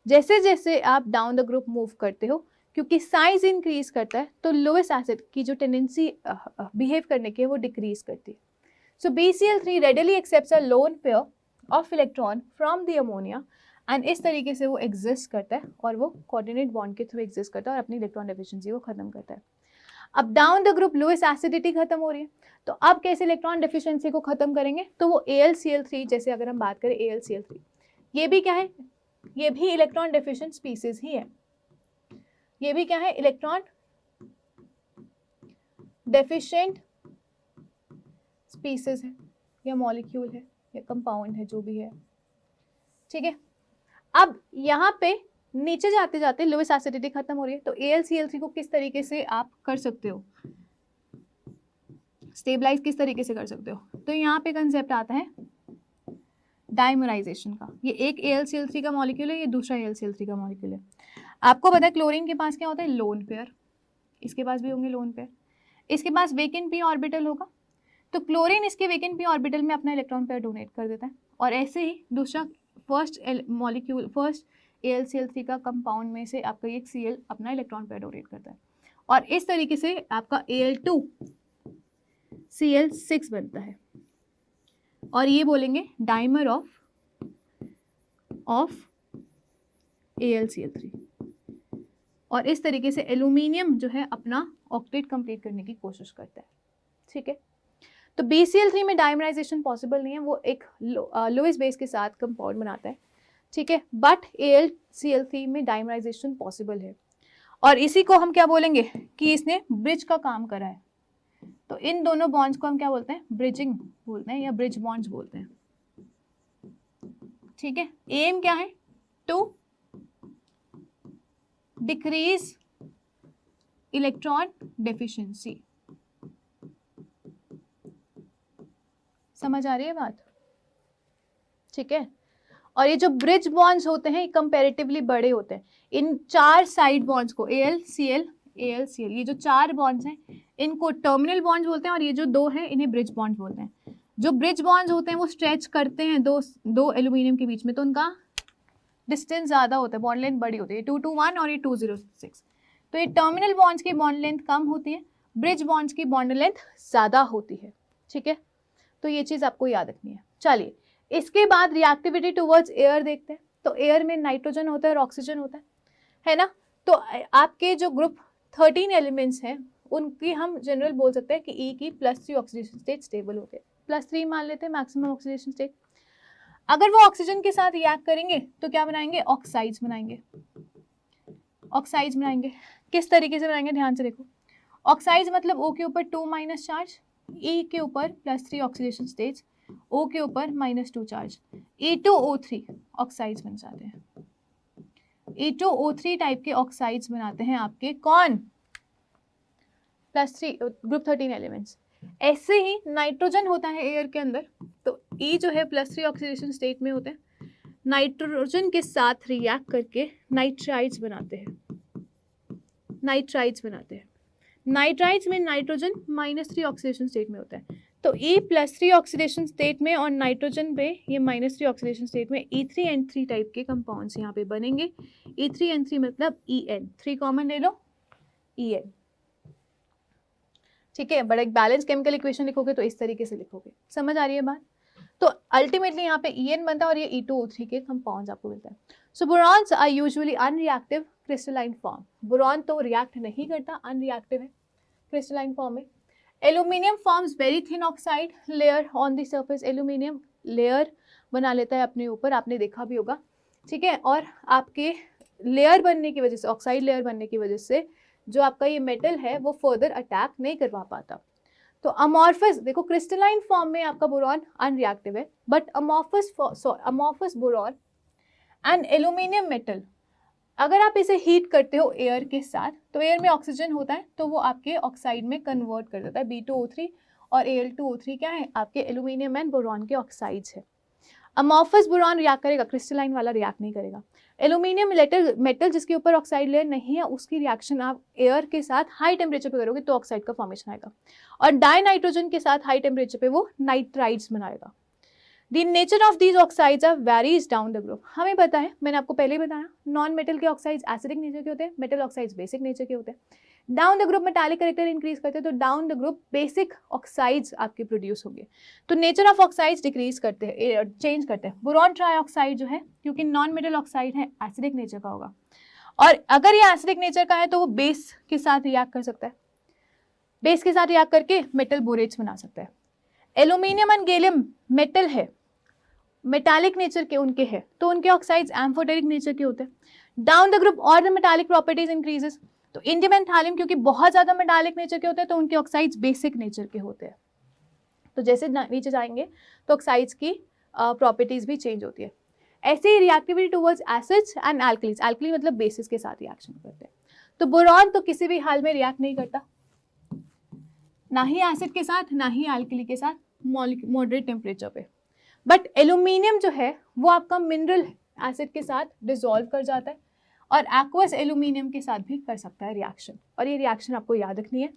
जैसे जैसे आप down the group move करते हो, क्योंकि size increase करता है, तो lowest acid की जो टेंडेंसी बिहेव करने की है वो डिक्रीज करती है. सो BCl3 readily accepts a lone pair of electron from the ammonia and इस तरीके से वो एग्जिस्ट करता है और वो कोऑर्डिनेट बॉन्ड के थ्रू एग्जिस्ट करता है और अपनी इलेक्ट्रॉन डेफिशिएंसी को खत्म करता है. अब down the group lowest acidity खत्म हो रही है, तो अब कैसे इलेक्ट्रॉन डेफिशिएंसी को खत्म करेंगे, तो वो AlCl3, जैसे अगर हम बात करें AlCl3, ये भी क्या है, ये भी इलेक्ट्रॉन डेफिशिएंट स्पीसीज ही है. ये भी क्या है, इलेक्ट्रॉन डेफिशिएंट स्पीसीज है, या मॉलिक्यूल है, या कंपाउंड है, जो भी है. ठीक है, अब यहाँ पे नीचे जाते जाते लोएस्ट एसिडिटी खत्म हो रही है, तो AlCl3 को किस तरीके से आप कर सकते हो, स्टेबलाइज किस तरीके से कर सकते हो. तो यहाँ पे कंसेप्ट आता है डाइमराइजेशन का. ये एक AlCl3 का मॉलिक्यूल है, ये दूसरा AlCl3 का मॉलिक्यूल है. आपको पता है क्लोरीन के पास क्या होता है, लोन पेयर. इसके पास भी होंगे लोन पेयर. इसके पास वेकेंट p ऑर्बिटल होगा, तो क्लोरीन इसके वेकेंट p ऑर्बिटल में अपना इलेक्ट्रॉन पेयर डोनेट कर देता है. और ऐसे ही दूसरा फर्स्ट मॉलिक्यूल, फर्स्ट AlCl3 का कंपाउंड में से आपका एक Cl अपना इलेक्ट्रॉन पेयर डोनेट करता है, और इस तरीके से आपका Al2Cl6 बनता है. और ये बोलेंगे डाइमर ऑफ AlCl3. और इस तरीके से एल्यूमिनियम जो है अपना ऑक्टेट कंप्लीट करने की कोशिश करता है. ठीक है, तो BCl3 में डाइमराइजेशन पॉसिबल नहीं है, वो एक लोएस्ट बेस के साथ कंपाउंड बनाता है. ठीक है, बट AlCl3 में डाइमराइजेशन पॉसिबल है, और इसी को हम क्या बोलेंगे कि इसने ब्रिज का काम करा है. तो इन दोनों बॉन्ड्स को हम क्या बोलते हैं, ब्रिजिंग बोलते हैं, या ब्रिज बॉन्ड्स बोलते हैं. ठीक है, एम क्या है, टू डिक्रीज इलेक्ट्रॉन डेफिशिएंसी. समझ आ रही है बात. ठीक है, और ये जो ब्रिज बॉन्ड्स होते हैं ये कंपैरेटिवली बड़े होते हैं. इन चार साइड बॉन्ड्स को AlCl ये जो चार बॉन्ड्स हैं इनको टर्मिनल बॉन्ड्स बोलते हैं, और ये जो दो हैं इन्हें ब्रिज बॉन्ड्स बोलते हैं. जो ब्रिज बॉन्ड्स होते हैं वो स्ट्रेच करते हैं दो एल्यूमिनियम के बीच में, तो उनका डिस्टेंस ज़्यादा होता है, बॉन्ड लेंथ बड़ी होती है. 221 और ये 206. तो ये टर्मिनल बॉन्ड्स की बॉन्ड लेंथ कम होती है, ब्रिज बॉन्ड्स की बॉन्ड लेंथ ज़्यादा होती है. ठीक है, तो ये चीज़ आपको याद रखनी है. चलिए, इसके बाद रिएक्टिविटी टुवर्ड्स एयर देखते हैं. तो एयर में नाइट्रोजन होता है और ऑक्सीजन होता है ना. तो आपके जो ग्रुप 13 एलिमेंट्स हैं उनकी हम जनरल बोल सकते हैं कि E की +3 ऑक्सीडेशन स्टेट स्टेबल होते हैं. +3 मान लेते हैं मैक्सिमम ऑक्सीडेशन स्टेट. अगर वो ऑक्सीजन के साथ रिएक्ट करेंगे तो क्या बनाएंगे, ऑक्साइड्स बनाएंगे. ऑक्साइड्स बनाएंगे किस तरीके से बनाएंगे, ध्यान से देखो. ऑक्साइड्स मतलब O के ऊपर 2- चार्ज, E के ऊपर +3 ऑक्सीडेशन स्टेट्स, O के ऊपर -2 चार्ज, E2O3 ऑक्साइड्स बन जाते हैं. E2O3 टाइप के ऑक्साइड्स बनाते हैं आपके कौन, +3 ग्रुप 13 एलिमेंट्स. ऐसे ही नाइट्रोजन होता है एयर के अंदर, तो E जो है +3 ऑक्सीडेशन स्टेट में होते हैं, नाइट्रोजन के साथ रिएक्ट करके नाइट्राइड्स बनाते हैं. नाइट्राइड्स में नाइट्रोजन -3 ऑक्सीडेशन स्टेट में होता है, तो E +3 ऑक्सीडेशन स्टेट में और नाइट्रोजन पे ये -3 ऑक्सीडेशन स्टेट में E3N3 टाइप के कंपाउंड्स यहाँ पे बनेंगे. E3N3 मतलब En, 3 कॉमन ले लो, En. ठीक है, बड़ा एक बैलेंस केमिकल इक्वेशन लिखोगे तो इस तरीके से लिखोगे. समझ आ रही है बात. तो अल्टीमेटली यहाँ पे En बनता है और ये E2O3 के कंपाउंड्स आपको मिलता है. So borons are usually unreactive crystalline form. Boron तो रिएक्ट नहीं करता, अनरिएक्टिव है क्रिस्टलाइन फॉर्म में. Aluminium forms very thin oxide layer on the surface. Aluminium layer बना लेता है अपने ऊपर, आपने देखा भी होगा. ठीक है, और आपके लेयर बनने की वजह से, ऑक्साइड लेयर बनने की वजह से जो आपका ये मेटल है वो फर्दर अटैक नहीं करवा पाता. तो अमॉर्फस, देखो क्रिस्टलाइन फॉर्म में आपका बोरॉन अनरिएक्टिव है, but amorphous boron and aluminium metal, अगर आप इसे हीट करते हो एयर के साथ, तो एयर में ऑक्सीजन होता है तो वो आपके ऑक्साइड में कन्वर्ट कर देता है. B2O3 और Al2O3 क्या है, आपके एल्यूमिनियम एंड बोरॉन के ऑक्साइड्स है. अमॉर्फस बोरॉन रिएक्ट करेगा, क्रिस्टलाइन वाला रिएक्ट नहीं करेगा। एल्यूमिनियम मेटल जिसके ऊपर ऑक्साइड लेयर नहीं है, उसकी रिएक्शन आप एयर के साथ हाई टेम्परेचर पे करोगे तो ऑक्साइड का फॉर्मेशन आएगा, और डाई नाइट्रोजन के साथ हाई टेम्परेचर पे वो नाइट्राइड्स बनाएगा। The nature of these oxides are varies down the group. हमें पता है, मैंने आपको पहले ही बताया, नॉन मेटल के ऑक्साइड्स एसिडिक नेचर के होते हैं, मेटल ऑक्साइड्स बेसिक नेचर के होते हैं। Down the group metallic character increase करते हैं तो down the group basic oxides आपके प्रोड्यूस होंगे, तो नेचर ऑफ ऑक्साइड्स डिक्रीज करते हैं, चेंज करते हैं। बोरॉन ट्राइऑक्साइड जो है, क्योंकि नॉन मेटल ऑक्साइड है, एसिडिक नेचर का होगा, और अगर ये एसिडिक नेचर का है तो वो बेस के साथ रिएक्ट कर सकता है, बेस के साथ रिएक्ट करके मेटल बोरेट्स बना सकता है। एल्यूमिनियम एंड गैलियम मेटल है, मेटालिक नेचर के उनके हैं, तो उनके ऑक्साइड्स एम्फोटेरिक नेचर के होते हैं। डाउन द ग्रुप और द मेटालिक प्रॉपर्टीज इंक्रीजेस, तो इंडियम एंड थालियम क्योंकि बहुत ज्यादा मेटालिक नेचर के होते हैं तो उनके ऑक्साइड्स बेसिक नेचर के होते हैं। तो जैसे नीचे जाएंगे तो ऑक्साइड्स की प्रॉपर्टीज भी चेंज होती है। ऐसे ही reactivity towards acids and alkalis, alkali मतलब बेसिस के साथ रिएक्शन करते हैं। तो बोरॉन तो किसी भी हाल में रिएक्ट नहीं करता, ना ही एसिड के साथ ना ही एल्कली के साथ, मॉडरेट टेम्परेचर पे। बट एल्यूमिनियम जो है वो आपका मिनरल एसिड के साथ डिसॉल्व कर जाता है, और एक्वस एल्यूमिनियम के साथ भी कर सकता है रिएक्शन, और ये रिएक्शन आपको याद रखनी है।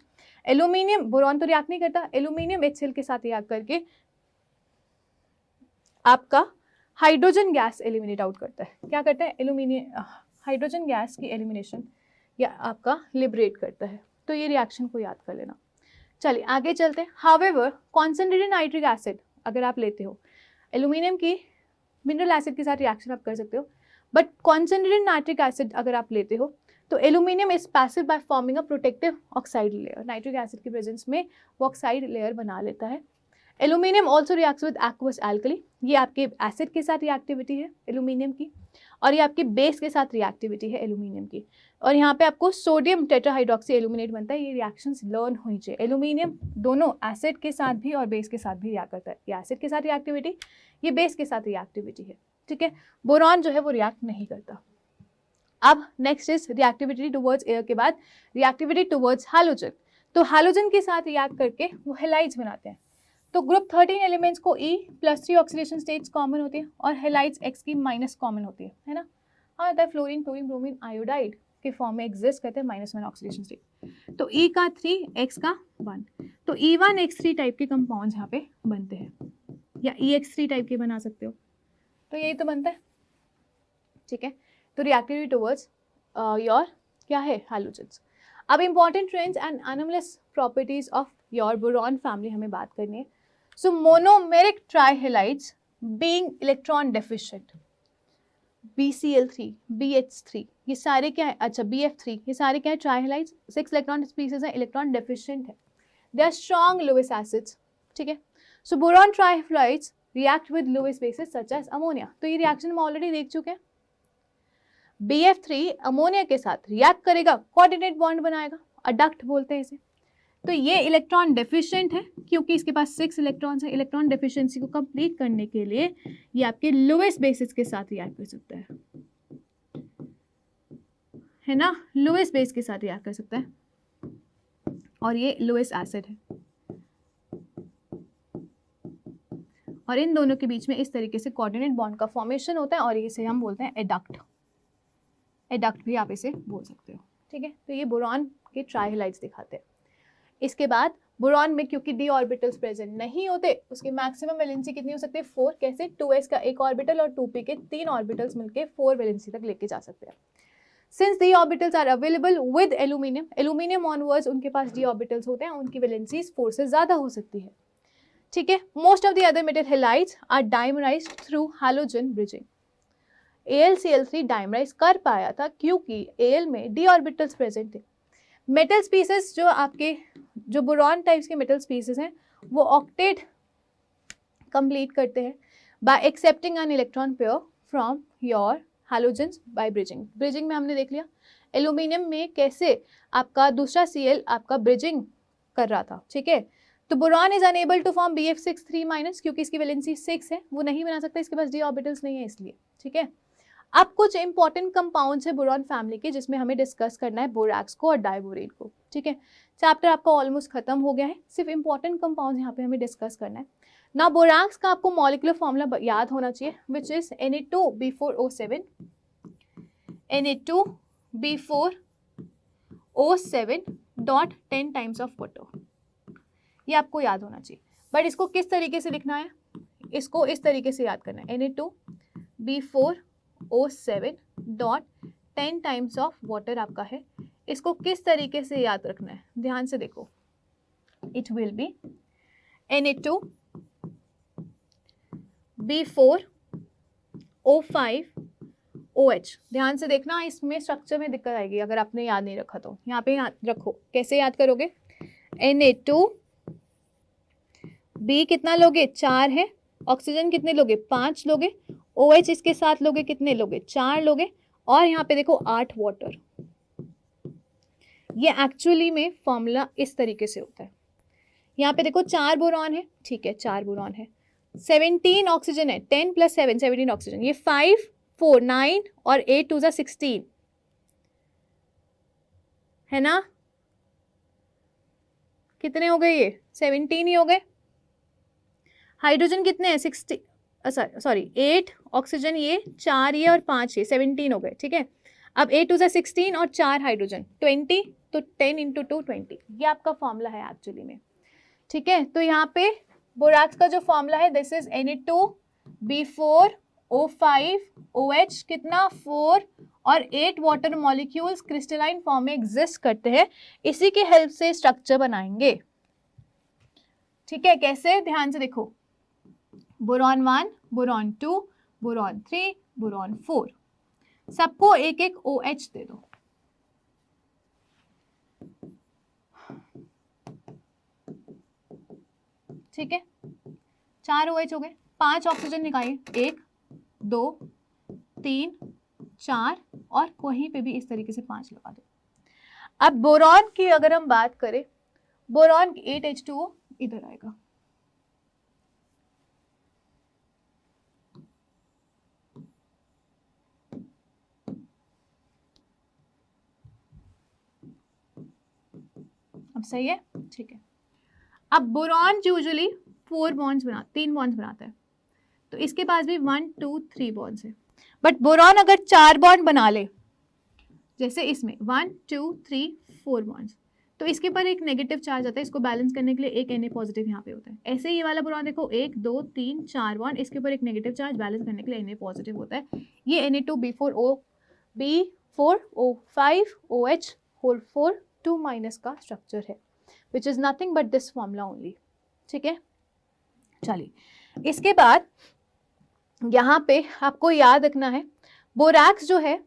एल्यूमिनियम, बोरॉन तो रिएक्ट नहीं करता, एल्यूमिनियम HCl के साथ रिएक्ट करके आपका हाइड्रोजन गैस एलिमिनेट आउट करता है। क्या करता है? एल्यूमिनियम हाइड्रोजन गैस की एलिमिनेशन या आपका लिबरेट करता है। तो ये रिएक्शन को याद कर लेना। चलिए आगे चलते हैं। हाउएवर कॉन्सेंट्रेटेड नाइट्रिक एसिड अगर आप लेते हो, एल्यूमिनियम की मिनरल एसिड के साथ रिएक्शन आप कर सकते हो, बट कॉन्सेंट्रेटेड नाइट्रिक एसिड अगर आप लेते हो तो aluminium is passive by forming a protective oxide layer. Nitric acid की प्रेजेंस में वो ऑक्साइड लेयर बना लेता है। Aluminium also reacts with aqueous alkali, ये आपके एसिड के साथ रिएक्टिविटी है एल्यूमिनियम की, और ये आपके बेस के साथ रिएक्टिविटी है एल्यूमिनियम की। और यहाँ पे आपको सोडियम टेट्राहाइड्रोक्सी एल्यूमिनेट बनता है। ये रिएक्शंस लर्न होनी चाहिए। एल्यूमिनियम दोनों एसिड के साथ भी और बेस के साथ भी रिएक्ट करता है। ये एसिड के साथ रिएक्टिविटी, ये बेस के साथ रिएक्टिविटी है, ठीक है। बोरॉन जो है वो रिएक्ट नहीं करता। अब next is reactivity towards air के बाद रिएक्टिविटी टुवर्ड्स हैलोजन। तो हैलोजन के साथ रिएक्ट करके वो हेलाइड्स बनाते हैं। तो ग्रुप 13 एलिमेंट्स को E+3 ऑक्सीडेशन स्टेट्स कॉमन होती है और हेलाइड्स X की माइनस कॉमन होती है ना। हाँ, होता है फ्लोरीन, क्लोरीन, ब्रोमीन, आयोडाइड के फॉर्म में एग्जिस्ट करते हैं -1 ऑक्सीडेशन स्टेट। तो E का 3, X का 1, तो E1X3 टाइप के कंपाउंड्स यहाँ पे बनते हैं, या EX3 टाइप के बना सकते हो। तो यही तो बनता है, ठीक है। तो रिएक्टिविटी टुवर्ड्स योर क्या है, हैलोजेंस। अब important trends and anomalous properties of your boron family हमें बात करनी है। So monomeric trihalides being electron deficient, BCl3, BH3, ये सारे क्या है, अच्छा BF3, ये सारे क्या है, ट्राइहेलाइड्स। 6 इलेक्ट्रॉन स्पीसीज है, इलेक्ट्रॉन डेफिशिएंट है, they are strong Lewis acids, ठीक है। So boron trihalides react with Lewis bases such as ammonia. तो ये रिएक्शन हम ऑलरेडी देख चुके हैं। BF3 अमोनिया के साथ रिएक्ट करेगा, कोऑर्डिनेट बॉन्ड बनाएगा, अडक्ट बोलते हैं इसे। तो ये इलेक्ट्रॉन डेफिशिएंट है क्योंकि इसके पास 6 इलेक्ट्रॉन्स है। इलेक्ट्रॉन डेफिशिएंसी को कंप्लीट करने के लिए ये आपके लुईस बेसिस के साथ रिएक्ट कर सकता है ना, लुईस बेस के साथ रिएक्ट कर सकता है, और ये लुईस एसिड है। और इन दोनों के बीच में इस तरीके से कोऑर्डिनेट बॉन्ड का फॉर्मेशन होता है, और इसे हम बोलते हैं एडक्ट। एडक्ट भी आप इसे बोल सकते हो, ठीक है। तो ये बोरॉन के ट्राइहेलाइड्स दिखाते हैं। इसके बाद बोरॉन में क्योंकि d ऑर्बिटल्स प्रेजेंट नहीं होते, उसकी मैक्सिमम वैलेंसी कितनी हो सकती है, 4। कैसे? 2s का एक ऑर्बिटल और 2p के 3 ऑर्बिटल्स मिलके 4 वैलेंसी तक लेके जा सकते हैं। Since d orbitals are available with aluminium, aluminium onwards उनके पास d ऑर्बिटल्स होते हैं, उनकी वैलेंसीज 4 से ज्यादा हो सकती है, ठीक है। Most of the other metal halides are dimerized through halogen bridging. AlCl3 dimerize कर पाया था क्योंकि Al में d ऑर्बिटल्स प्रेजेंट थे। मेटल स्पीसीज जो आपके जो बोरॉन टाइप्स के मेटल स्पीसीज हैं वो ऑक्टेट कंप्लीट करते हैं by accepting an electron pair from your halogens by bridging. Bridging में हमने देख लिया एल्यूमिनियम में कैसे आपका दूसरा Cl आपका ब्रिजिंग कर रहा था, ठीक है। तो boron is unable to form BF6 3- क्योंकि इसकी वैलेंसी 6 है, वो नहीं बना सकता, इसके पास d ऑर्बिटल्स नहीं है इसलिए, ठीक है। अब कुछ इंपॉर्टेंट कंपाउंड्स है बोरॉन फैमिली के जिसमें हमें डिस्कस करना है बोरैक्स को और डाइबोरेट को, ठीक है। चैप्टर आपका ऑलमोस्ट खत्म हो गया है, सिर्फ इंपॉर्टेंट कंपाउंड यहाँ पे हमें डिस्कस करना है। ना बोराक्स का आपको मॉलिक्यूलर फॉर्मूला याद होना चाहिए, which is Na2B4O7, Na2B4O7 dot 10 times of water, ये आपको याद होना चाहिए। बट इसको किस तरीके से लिखना है, इसको इस तरीके से याद करना है, Na2B4O7 dot 10 times of water आपका है। इसको किस तरीके से याद रखना है, ध्यान से देखो, इट विल बी Na2B4O5OH। ध्यान से देखना, इसमें स्ट्रक्चर में दिक्कत आएगी अगर आपने याद नहीं रखा तो। यहाँ पे याद रखो, कैसे याद करोगे, Na2B कितना लोगे, 4 है, ऑक्सीजन कितने लोगे, 5 लोगे, OH इसके साथ लोगे कितने लोगे, 4 लोगे, और यहाँ पे देखो 8 वाटर। ये एक्चुअली में फॉर्मूला इस तरीके से होता है। यहाँ पे देखो 4 बोरॉन है, ठीक है, 4 बोरॉन है, 17 ऑक्सीजन है, 10 + 7 17 ऑक्सीजन, ये 5 4 9 और 8 2 16 है ना, कितने हो गए, ये 17 ही हो गए। हाइड्रोजन कितने हैं, 60 सॉरी 8 ऑक्सीजन, ये 4 ये और 5 ये 17 हो गए, ठीक है। अब 8 2 16 और 4 हाइड्रोजन 20, तो 10 × 2 20, ये आपका फॉर्मूला है एक्चुअली में, ठीक है। तो यहाँ पे बोराक्स का जो फॉर्मूला है, दिस इज Na2B4O5OH, कितना 4 और 8 वाटर मॉलिक्यूल्स क्रिस्टलाइन फॉर्म में एग्जिस्ट करते हैं, इसी की हेल्प से स्ट्रक्चर बनाएंगे, ठीक है। कैसे, ध्यान से देखो, बोरॉन 1, बोरॉन 2, बोरॉन 3, बोरॉन 4, सबको एक एक OH दे दो, ठीक है, 4 OH हो गए। 5 ऑक्सीजन निकालिए, 1 2 3 4, और कहीं पे भी इस तरीके से 5 लगा दो। अब बोरॉन की अगर हम बात करें, बोरॉन 8H2O इधर आएगा, अब सही है, ठीक है। अब बोरॉन यूजुअली 3 बॉन्ड्स बनाता है, तो इसके पास भी 1 2 3 बॉन्ड्स है। बट बोरॉन अगर 4 बॉन्ड बना ले, जैसे इसमें 1 2 3 4 बॉन्ड्स, तो इसके पर एक नेगेटिव चार्ज आता है, इसको बैलेंस करने के लिए एक Na पॉजिटिव यहाँ पे होता है। ऐसे ही ये वाला बोरॉन देखो, 1 2 3 4 बॉन्ड, इसके ऊपर एक नेगेटिव चार्ज बैलेंस करने के लिए Na पॉजिटिव होता है। ये Na2B4O5OH होल 4 2- का स्ट्रक्चर है, which is nothing but this formula only, ठीक है। चलिए, इसके बाद यहाँ पे आपको याद रखना है, बोरैक्स जो है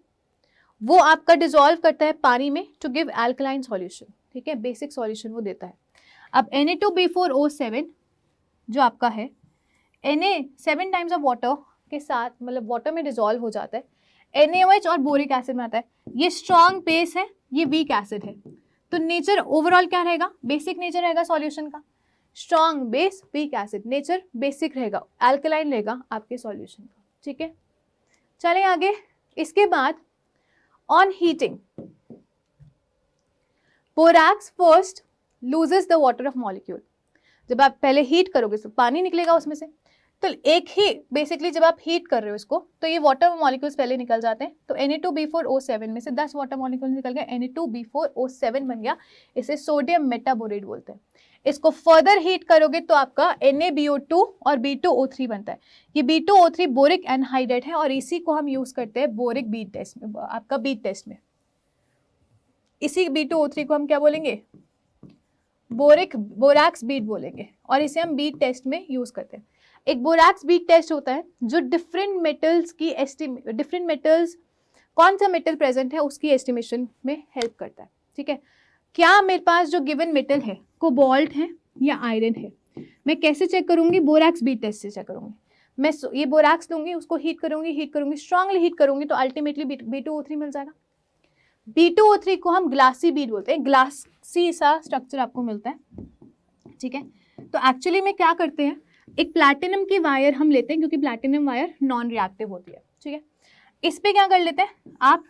वो आपका डिसॉल्व करता है पानी में टू गिव एल्कलाइन सॉल्यूशन, ठीक है, बेसिक सॉल्यूशन वो देता है। अब Na2B4O7 जो आपका है, Na 7 टाइम्स ऑफ वाटर के साथ, मतलब वाटर में डिसॉल्व हो जाता है, NaOH और बोरिक एसिड में आता है। ये स्ट्रॉन्ग बेस है, ये वीक एसिड है, तो नेचर ओवरऑल क्या रहेगा, बेसिक नेचर रहेगा सॉल्यूशन का, strong base weak acid, nature basic रहेगा, अल्कलाइन रहेगा आपके सॉल्यूशन का, ठीक है। चलें आगे। इसके बाद on heating, borax first loses the water of molecule. जब आप पहले हीट करोगे तो पानी निकलेगा उसमें से, तो एक ही बेसिकली जब आप हीट कर रहे हो इसको, तो ये वाटर मॉलिक्यूल्स पहले निकल जाते हैं। तो Na2B4O7 में से 10 वाटर मॉलिक्यूल्स निकल गए, Na2B4O7 बन गया, इसे सोडियम मेटाबोरेट बोलते हैं। इसको फर्दर हीट करोगे तो आपका NaBO2 और B2O3 बनता है। ये B2O3 बोरिक एनहाइड्राइड है, और इसी को हम यूज करते हैं बोरिक बीट टेस्ट में, आपका बीट टेस्ट में। इसी B2O3 को हम क्या बोलेंगे, बोरैक्स बीट बोलेंगे, और इसे हम बीट टेस्ट में यूज करते हैं। एक बोरैक्स बीट टेस्ट होता है जो डिफरेंट मेटल्स कौन सा मेटल प्रेजेंट है उसकी एस्टिमेशन में हेल्प करता है, ठीक है। क्या मेरे पास जो गिवन मेटल है, कोबाल्ट है या आयरन है, मैं कैसे चेक करूंगी, बोरैक्स बीट टेस्ट से चेक करूंगी। मैं ये बोरैक्स लूंगी, उसको हीट करूंगी, स्ट्रांगली हीट करूंगी, तो अल्टीमेटली B2O3 मिल जाएगा। B2O3 को हम ग्लासी बीट बोलते हैं, ग्लासी सा स्ट्रक्चर आपको मिलता है, ठीक है। तो एक्चुअली में क्या करते हैं, एक प्लैटिनम की वायर हम लेते हैं, क्योंकि प्लैटिनम वायर नॉन रिएक्टिव होती है, ठीक है। इस पे क्या कर लेते हैं, आप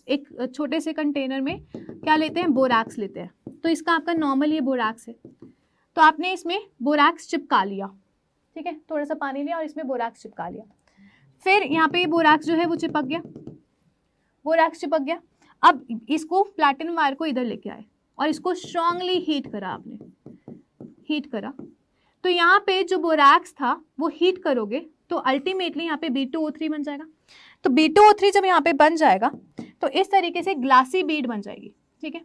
एक छोटे से कंटेनर में क्या लेते हैं, बोरैक्स लेते हैं। तो इसका आपका नॉर्मल ये बोरैक्स है, तो आपने इसमें बोरैक्स चिपका लिया, ठीक है, थोड़ा सा पानी लिया और इसमें बोरैक्स चिपका लिया। फिर यहाँ पे बोरैक्स जो है वो चिपक गया, बोरैक्स चिपक गया। अब इसको प्लैटिनम वायर को इधर लेके आए और इसको स्ट्रांगली हीट करा आपने, हीट करा। तो यहाँ पे जो बोरैक्स था वो हीट करोगे तो अल्टीमेटली यहाँ पे B2O3 बन जाएगा। तो B2O3 जब यहाँ पे बन जाएगा तो इस तरीके से ग्लासी बीड बन जाएगी, ठीक है।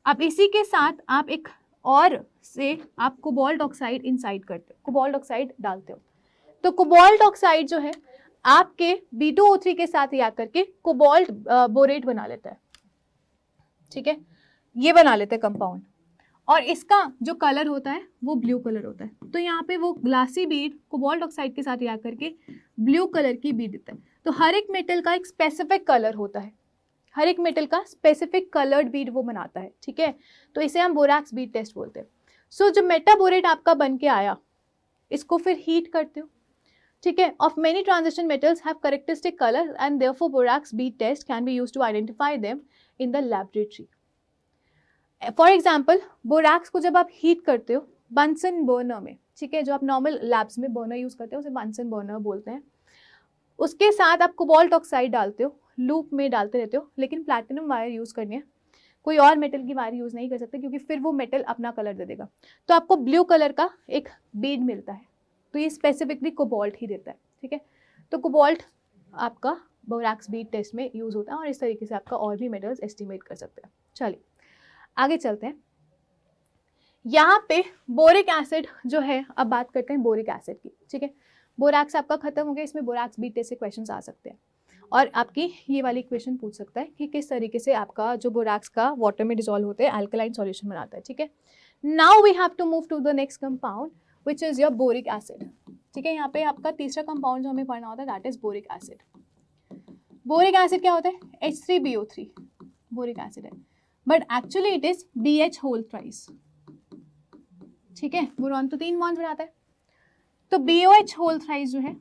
अब इसी के साथ आप एक और से आप कोबाल्ट ऑक्साइड इनसाइड करते हो, कोबाल्ट ऑक्साइड डालते हो। तो कोबाल्ट ऑक्साइड जो है आपके B2O3 के साथ रिएक्ट करके कोबाल्ट बोरेट बना लेता है, ठीक है, ये बना लेते हैं कंपाउंड। और इसका जो कलर होता है वो ब्लू कलर होता है। तो यहाँ पे वो ग्लासी बीड कोबाल्ट ऑक्साइड के साथ रिएक्ट करके ब्लू कलर की बीड देता है। तो हर एक मेटल का एक स्पेसिफिक कलर होता है, हर एक मेटल का स्पेसिफिक कलर्ड बीड वो बनाता है, ठीक है। तो इसे हम बोरैक्स बीड टेस्ट बोलते हैं। सो जो मेटाबोरेट आपका बन के आया, इसको फिर हीट करते हो, ठीक है। Of many transition metals have characteristic colour and therefore borax bead test can be used to identify them in the laboratory. For example borax को जब आप हीट करते हो बंसन बर्नर में, ठीक है, जो आप नॉर्मल लैब्स में बर्नर यूज करते हो उसे बंसन बर्नर बोलते हैं, उसके साथ आप कोबाल्ट ऑक्साइड डालते हो, लूप में डालते रहते हो, लेकिन प्लैटिनम वायर यूज करनी है, कोई और मेटल की वायर यूज नहीं कर सकते क्योंकि फिर वो मेटल अपना कलर दे देगा। तो आपको ब्लू कलर का एक बीड मिलता है, तो ये स्पेसिफिकली कोबाल्ट ही देता है, ठीक है। तो कोबाल्ट आपका बोरैक्स बीड टेस्ट में यूज होता है और इस तरीके से आपका और भी मेटल्स एस्टिमेट कर सकते हैं। चलिए आगे चलते हैं। यहाँ पे बोरिक एसिड जो है, अब बात करते हैं बोरिक एसिड की, ठीक है। बोरैक्स आपका खत्म हो गया, इसमें बोरैक्स बीड टेस्ट से क्वेश्चंस आ सकते हैं और आपकी ये वाली क्वेश्चन पूछ सकता है कि किस तरीके से आपका जो बोरैक्स का वाटर में डिसॉल्व होते हैं अल्कलाइन सॉल्यूशन बनाता है, ठीक है। Now we have to move to the next compound which is your boric acid, ठीक है। यहाँ पे आपका तीसरा कंपाउंड जो हमें पढ़ना होता है that is boric acid. Boric acid क्या होता है, H3BO3 बोरिक एसिड है, but actually it is BH whole thrice, ठीक है। बोरॉन तो 3 बॉन्ड्स बनाता है, तो BOH होल थ्राइस जो है,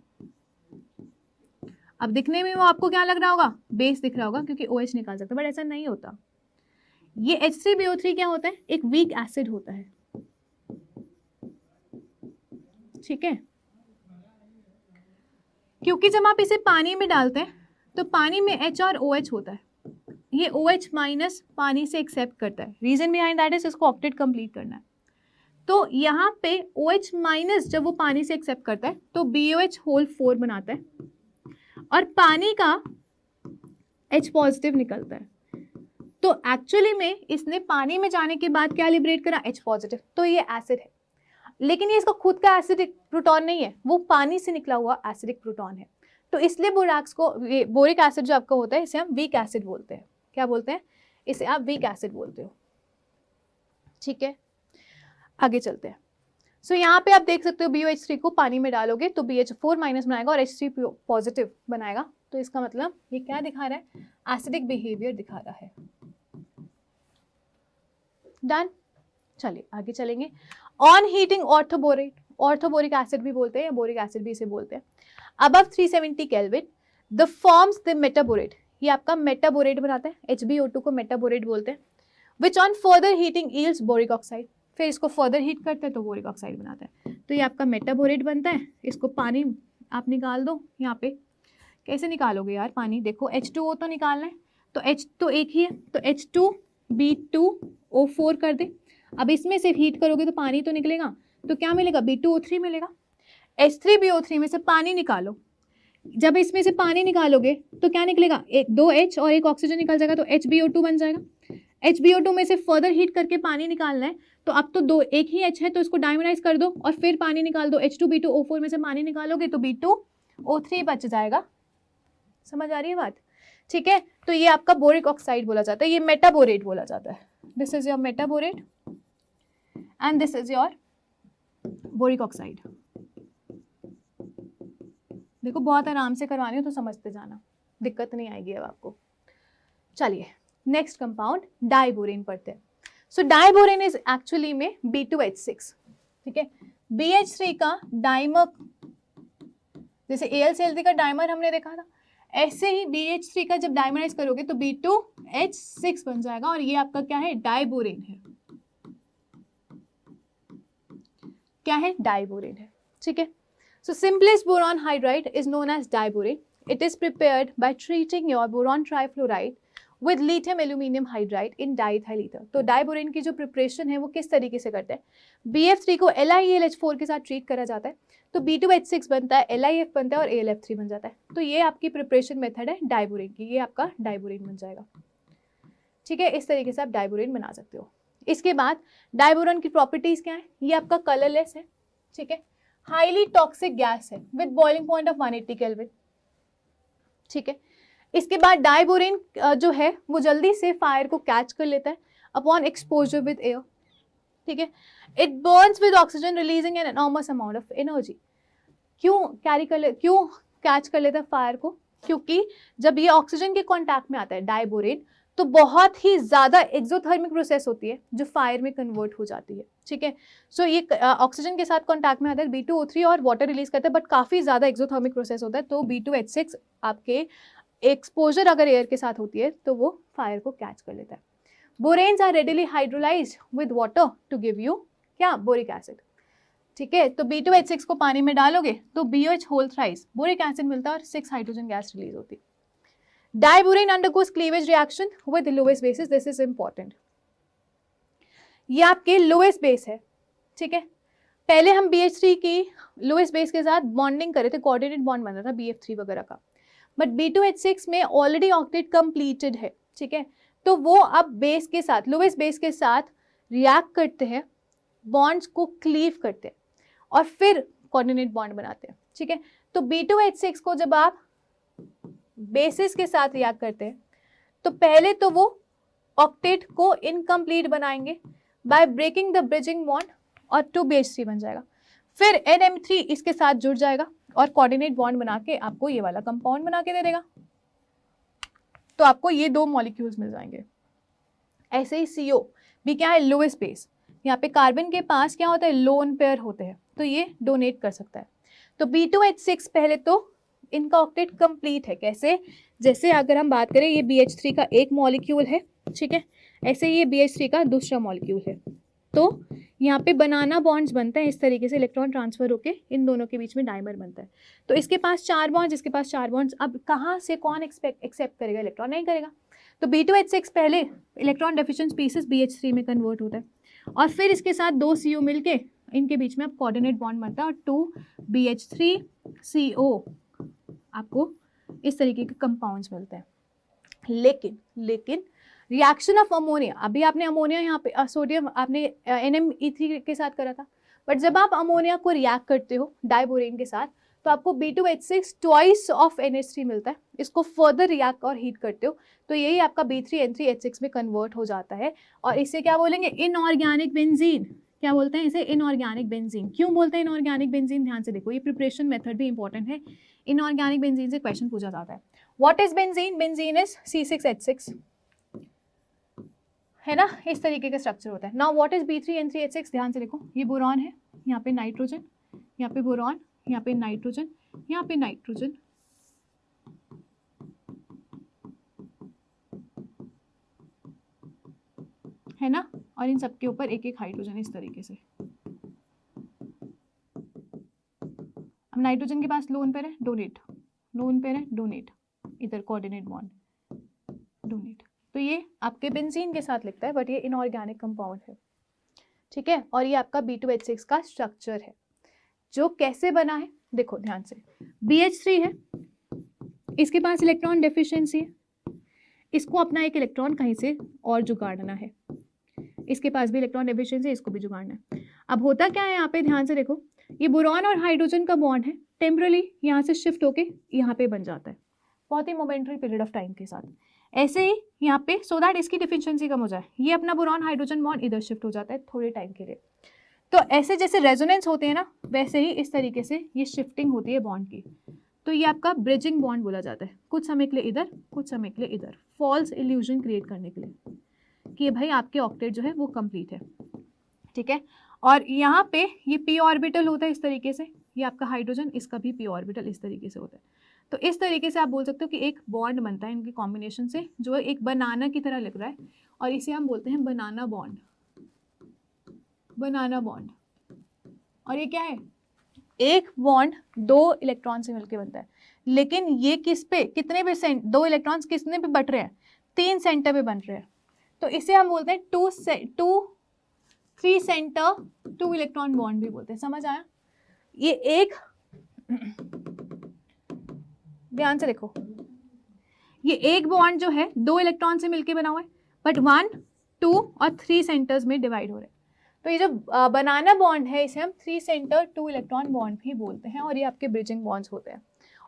अब दिखने में वो आपको क्या लग रहा होगा, बेस दिख रहा होगा क्योंकि OH निकाल सकते, बट ऐसा नहीं होता। ये H3BO3 क्या होता है, एक वीक एसिड होता है, ठीक है। क्योंकि जब आप इसे पानी में डालते हैं तो पानी में H और OH होता है, ये OH माइनस पानी से एक्सेप्ट करता है। रीजन बिहाइंड दैट इज इसको ऑक्टेट कंप्लीट करना है। तो यहाँ पे OH माइनस जब वो पानी से एक्सेप्ट करता है तो BOH होल 4 बनाता है और पानी का H पॉजिटिव निकलता है। तो एक्चुअली में इसने पानी में जाने के बाद क्या लिबरेट करा, H पॉजिटिव। तो ये एसिड है, लेकिन ये इसका खुद का एसिडिक प्रोटॉन नहीं है, वो पानी से निकला हुआ एसिडिक प्रोटॉन है। तो इसलिए बोरैक्स को, बोरिक एसिड जो आपका होता है इसे हम वीक एसिड बोलते हैं। क्या बोलते हैं, इसे आप वीक एसिड बोलते हो, ठीक है। आगे चलते हैं। सो यहाँ पे आप देख सकते हो BOH3 को पानी में डालोगे तो BH4 माइनस बनाएगा और H3 पॉजिटिव बनाएगा। तो इसका मतलब ये क्या दिखा रहा है, एसिडिक बिहेवियर दिखा रहा है। डन। चलिए आगे चलेंगे। ऑन हीटिंग ऑर्थोबोरेट, ऑर्थोबोरिक एसिड भी बोलते हैं या बोरिक एसिड भी इसे बोलते हैं, above 370 kelvin the forms the metaborate, ये आपका मेटाबोरेट बनाता है, HbO2 को मेटाबोरेट बोलते हैं, which on further heating yields boric oxide, फिर इसको फर्दर हीट करते हैं तो बोरिक ऑक्साइड बनाता है। तो ये आपका मेटाबोरेट बनता है, इसको पानी आप निकाल दो। यहाँ पे कैसे निकालोगे यार पानी, देखो H2O तो निकालना है, तो H तो एक ही है, तो H2B2O4 कर दे। अब इसमें से हीट करोगे तो पानी तो निकलेगा, तो क्या मिलेगा, B2O3 मिलेगा। H3BO3 में से पानी निकालो, जब इसमें से पानी निकालोगे तो क्या निकलेगा, 2 H और 1 ऑक्सीजन निकल जाएगा, तो HbO2 बन जाएगा। HbO2 में से फर्दर हीट करके पानी निकालना है, तो अब तो एक ही H है तो इसको डायमराइज कर दो और फिर पानी निकाल दो। H2B2O4 में से पानी निकालोगे तो B2O3 बच जाएगा। समझ आ रही है बात, ठीक है। तो ये आपका बोरिक ऑक्साइड बोला जाता है, ये मेटाबोरेट बोला जाता है। This is your metaborate and this is your boric oxide. देखो बहुत आराम से करवानी हो तो समझते जाना, दिक्कत नहीं आएगी अब आपको। चलिए नेक्स्ट कंपाउंड डाइबोरेन पढ़ते हैं। सो डाइबोरेन इज एक्चुअली में B2H6, ठीक है। BH3 का डाइमर, जैसे AlCl3 का डाइमर हमने देखा था, ऐसे ही BH3 का जब डायमराइज करोगे तो B2H6 बन जाएगा और ये आपका क्या है, डाइबोरेन है। क्या है, डाइबोरेन है, ठीक है। So simplest boron hydride is known as diborane. It is prepared by treating your boron trifluoride with lithium aluminum hydride in diethyl ether. तो डाइबोरेन की जो प्रिपरेशन है वो किस तरीके से करते हैं, BF3 को LiAlH4 के साथ ट्रीट करा जाता है, तो B2H6 बनता है, LiF बनता है और AlF3 बन जाता है। तो ये आपकी प्रिपरेशन मेथड है डाइबोरेन की, ये आपका डाइबोरेन बन जाएगा, ठीक है। इस तरीके से आप डाइबोरेन बना सकते हो। इसके बाद डाइबोरेन की प्रॉपर्टीज क्या है, ये आपका कलरलेस है, ठीक है, हाईली टॉक्सिक गैस है with boiling point of 180 kelvin, ठीक है। इसके बाद डाइबोरेन जो है वो जल्दी से फायर को कैच कर लेता है अपॉन एक्सपोजर विद एयर, ठीक है। It burns with oxygen releasing an enormous amount of energy. क्यों कैच कर लेता है फायर को, क्योंकि जब ये ऑक्सीजन के कॉन्टैक्ट में आता है डाइबोरेन तो बहुत ही ज्यादा एक्सोथर्मिक प्रोसेस होती है जो फायर में कन्वर्ट हो जाती है, ठीक है। सो ये ऑक्सीजन के साथ कॉन्टैक्ट में आता है B2O3 और वाटर रिलीज करता है, बट काफी ज्यादा एक्सोथर्मिक प्रोसेस होता है, तो B2H6 आपके एक्सपोजर अगर एयर के साथ होती है तो वो फायर को कैच कर लेता है। Boranes are readily hydrolyzed with water to give you क्या, बोरिक एसिड, ठीक है। तो B2H6 को पानी में डालोगे तो BOH whole thrice boric acid मिलता है और 6 हाइड्रोजन गैस रिलीज होती है। Diborane undergoes cleavage reaction with lowest bases, this is important. ये आपके लोएस्ट बेस है, ठीक है। पहले हम BH3 की लोएस्ट बेस के साथ बॉन्डिंग करे थे, कोऑर्डिनेट बॉन्ड बन रहा था BF3 वगैरह का, बट B2H6 में ऑलरेडी ऑक्टेट कंप्लीटेड है, ठीक है। तो वो अब बेस के साथ, लोएस्ट बेस के साथ रिएक्ट करते हैं, बॉन्ड्स को क्लीव करते हैं और फिर कोऑर्डिनेट बॉन्ड बनाते हैं, ठीक है। तो B2H6 को जब आप बेसिस के साथ रिएक्ट करते हैं तो पहले तो वो ऑक्टेट को इनकम्प्लीट बनाएंगे by breaking the bridging bond और 2BH3 बन जाएगा, फिर NM3 इसके साथ जुड़ जाएगा और कोऑर्डिनेट बॉन्ड बना के आपको ये वाला कंपाउंड बना के दे देगा, तो आपको ये 2 मॉलिक्यूल्स मिल जाएंगे। ऐसे ही CO भी क्या है, लोएस्ट बेस, यहाँ पे कार्बन के पास क्या होता है, लोन पेयर होते हैं, तो ये डोनेट कर सकता है। तो B2H6 पहले तो इनका ऑक्टेट कंप्लीट है, कैसे, जैसे अगर हम बात करें ये BH3 का एक मॉलिक्यूल है, ठीक है, ऐसे ये BH3 का दूसरा मॉलिक्यूल है, तो यहाँ पे बनाना बॉन्ड्स बनता है, इस तरीके से इलेक्ट्रॉन ट्रांसफर होके इन दोनों के बीच में डाइमर बनता है। तो इसके पास 4 बॉन्ड्स, इसके पास 4 बॉन्ड्स, अब कहाँ से कौन एक्सेप्ट करेगा, इलेक्ट्रॉन नहीं करेगा, तो B2H6 पहले इलेक्ट्रॉन डेफिशिएंट स्पीसीज BH3 में कन्वर्ट होता है और फिर इसके साथ 2 CO मिलके इनके बीच में अब कोऑर्डिनेट बॉन्ड बनता है और 2BH3CO आपको इस तरीके के कंपाउंड्स मिलते हैं। लेकिन रिएक्शन ऑफ अमोनिया, अभी आपने अमोनिया यहाँ पे सोडियम आपने NME3 के साथ करा था, बट जब आप अमोनिया को रिएक्ट करते हो डाइबोरेन के साथ तो आपको B2H6 ट्वाइस ऑफ NH3 मिलता है, इसको फर्दर रिएक्ट और हीट करते हो तो यही आपका B3N3H6 में कन्वर्ट हो जाता है और इसे क्या बोलेंगे, इनऑर्गेनिक बेंजीन। क्या बोलते हैं इसे, इनऑर्गेनिक बेंजीन। क्यों बोलते हैं इनऑर्गेनिक बेंजीन, ध्यान से देखो, ये प्रिपरेशन मेथड भी इंपॉर्टेंट है। इनऑर्गेनिक बेंजीन से क्वेश्चन पूछा जाता है, what is benzene, benzene is C6H6, है ना, इस तरीके का स्ट्रक्चर होता है। नाउ व्हाट इज B3N3H6, ध्यान से देखो, ये बोरॉन है, यहाँ पे नाइट्रोजन, यहाँ पे बोरॉन, यहाँ पे नाइट्रोजन, यहाँ पे नाइट्रोजन, है ना, और इन सबके ऊपर एक एक हाइड्रोजन इस तरीके से। अब नाइट्रोजन के पास लोन पेयर है, डोनेट, लोन पेयर है, डोनेट, इधर कोऑर्डिनेट बॉन्ड, डोनेट, तो ये आपके बेंजीन के साथ लिखता है, बट ये इनऑर्गेनिक कंपाउंड है, ठीक है। और ये आपका B2H6 का स्ट्रक्चर है जो कैसे बना है, देखो ध्यान से, BH3 है, इसके पास इलेक्ट्रॉन डेफिशिएंसी है, इसको अपना एक इलेक्ट्रॉन कहीं से और जुगाड़ना है, इसके पास भी इलेक्ट्रॉन डेफिशिएंसी, इसको भी जुगाड़ना है। अब होता क्या है यहाँ पे, ध्यान से देखो, ये बोरॉन और हाइड्रोजन का बॉन्ड है, टेम्परली यहाँ से शिफ्ट होके यहाँ पे बन जाता है, बहुत ही मोमेंटरी पीरियड ऑफ टाइम के साथ। ऐसे ही यहाँ पे सो दैट इसकी डिफिशियंसी कम हो जाए, ये अपना बोरॉन हाइड्रोजन बॉन्ड इधर शिफ्ट हो जाता है थोड़े टाइम के लिए। तो ऐसे जैसे रेजोनेंस होते हैं ना, वैसे ही इस तरीके से ये शिफ्टिंग होती है बॉन्ड की, तो ये आपका ब्रिजिंग बॉन्ड बोला जाता है, कुछ समय के लिए इधर, कुछ समय के लिए इधर, फॉल्स इल्यूजन क्रिएट करने के लिए कि भाई आपके ऑक्टेट जो है वो कंप्लीट है, ठीक है। और यहाँ पे ये p ऑर्बिटल होता है इस तरीके से, ये आपका हाइड्रोजन, इसका भी p ऑर्बिटल इस तरीके से होता है। तो इस तरीके से आप बोल सकते हो कि एक बॉन्ड बनता है इनके कॉम्बिनेशन से, जो एक बनाना की तरह लग रहा है, और इसे हम बोलते हैं बनाना बॉन्ड, बनाना बॉन्ड। और ये क्या है, एक बॉन्ड 2 इलेक्ट्रॉन से मिलकर बनता है, लेकिन ये किस पे, कितने पे 2 इलेक्ट्रॉन्स कितने पे बट रहे हैं, 3 सेंटर पे बन रहे हैं, तो इसे हम बोलते हैं 3 सेंटर 2 इलेक्ट्रॉन बॉन्ड भी बोलते हैं। समझ आया? ये एक, ध्यान से देखो, ये एक बॉन्ड जो है 2 इलेक्ट्रॉन से मिलके बना हुआ है, बट 1, 2 और 3 सेंटर्स में डिवाइड हो रहे हैं। तो ये जो बनाना बॉन्ड है इसे हम 3 सेंटर 2 इलेक्ट्रॉन बॉन्ड भी बोलते हैं, और ये आपके ब्रिजिंग बॉन्ड्स होते हैं।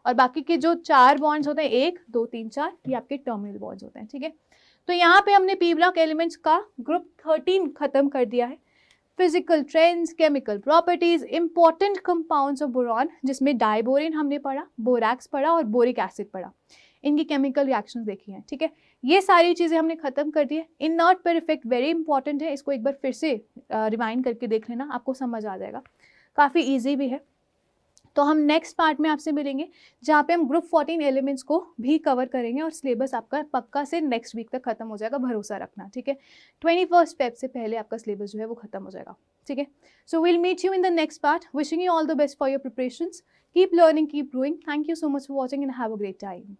और बाकी के जो 4 बॉन्ड्स होते हैं, 1, 2, 3, 4, ये आपके टर्मिनल बॉन्ड्स होते हैं। ठीक है, तो यहाँ पे हमने पी ब्लॉक एलिमेंट्स का ग्रुप 13 खत्म कर दिया है। Physical trends, chemical properties, important compounds of boron, जिसमें डाइबोरेन हमने पढ़ा, बोरैक्स पढ़ा और बोरिक एसिड पढ़ा, इनकी केमिकल रिएक्शंस देखी हैं। ठीक है, ये सारी चीज़ें हमने खत्म कर दी है। Inert pair effect very important है, इसको एक बार फिर से रिवाइंड करके देख लेना, आपको समझ आ जाएगा, काफ़ी ईजी भी है। तो हम नेक्स्ट पार्ट में आपसे मिलेंगे, जहाँ पे हम ग्रुप 14 एलिमेंट्स को भी कवर करेंगे, और सिलेबस आपका पक्का से नेक्स्ट वीक तक खत्म हो जाएगा, भरोसा रखना। ठीक है, 21 फेब से पहले आपका सिलेबस जो है वो खत्म हो जाएगा। ठीक है, so will meet you in the next part. Wishing you all the best for your preparations. Keep learning, keep growing. Thank you so much for watching and have a great time.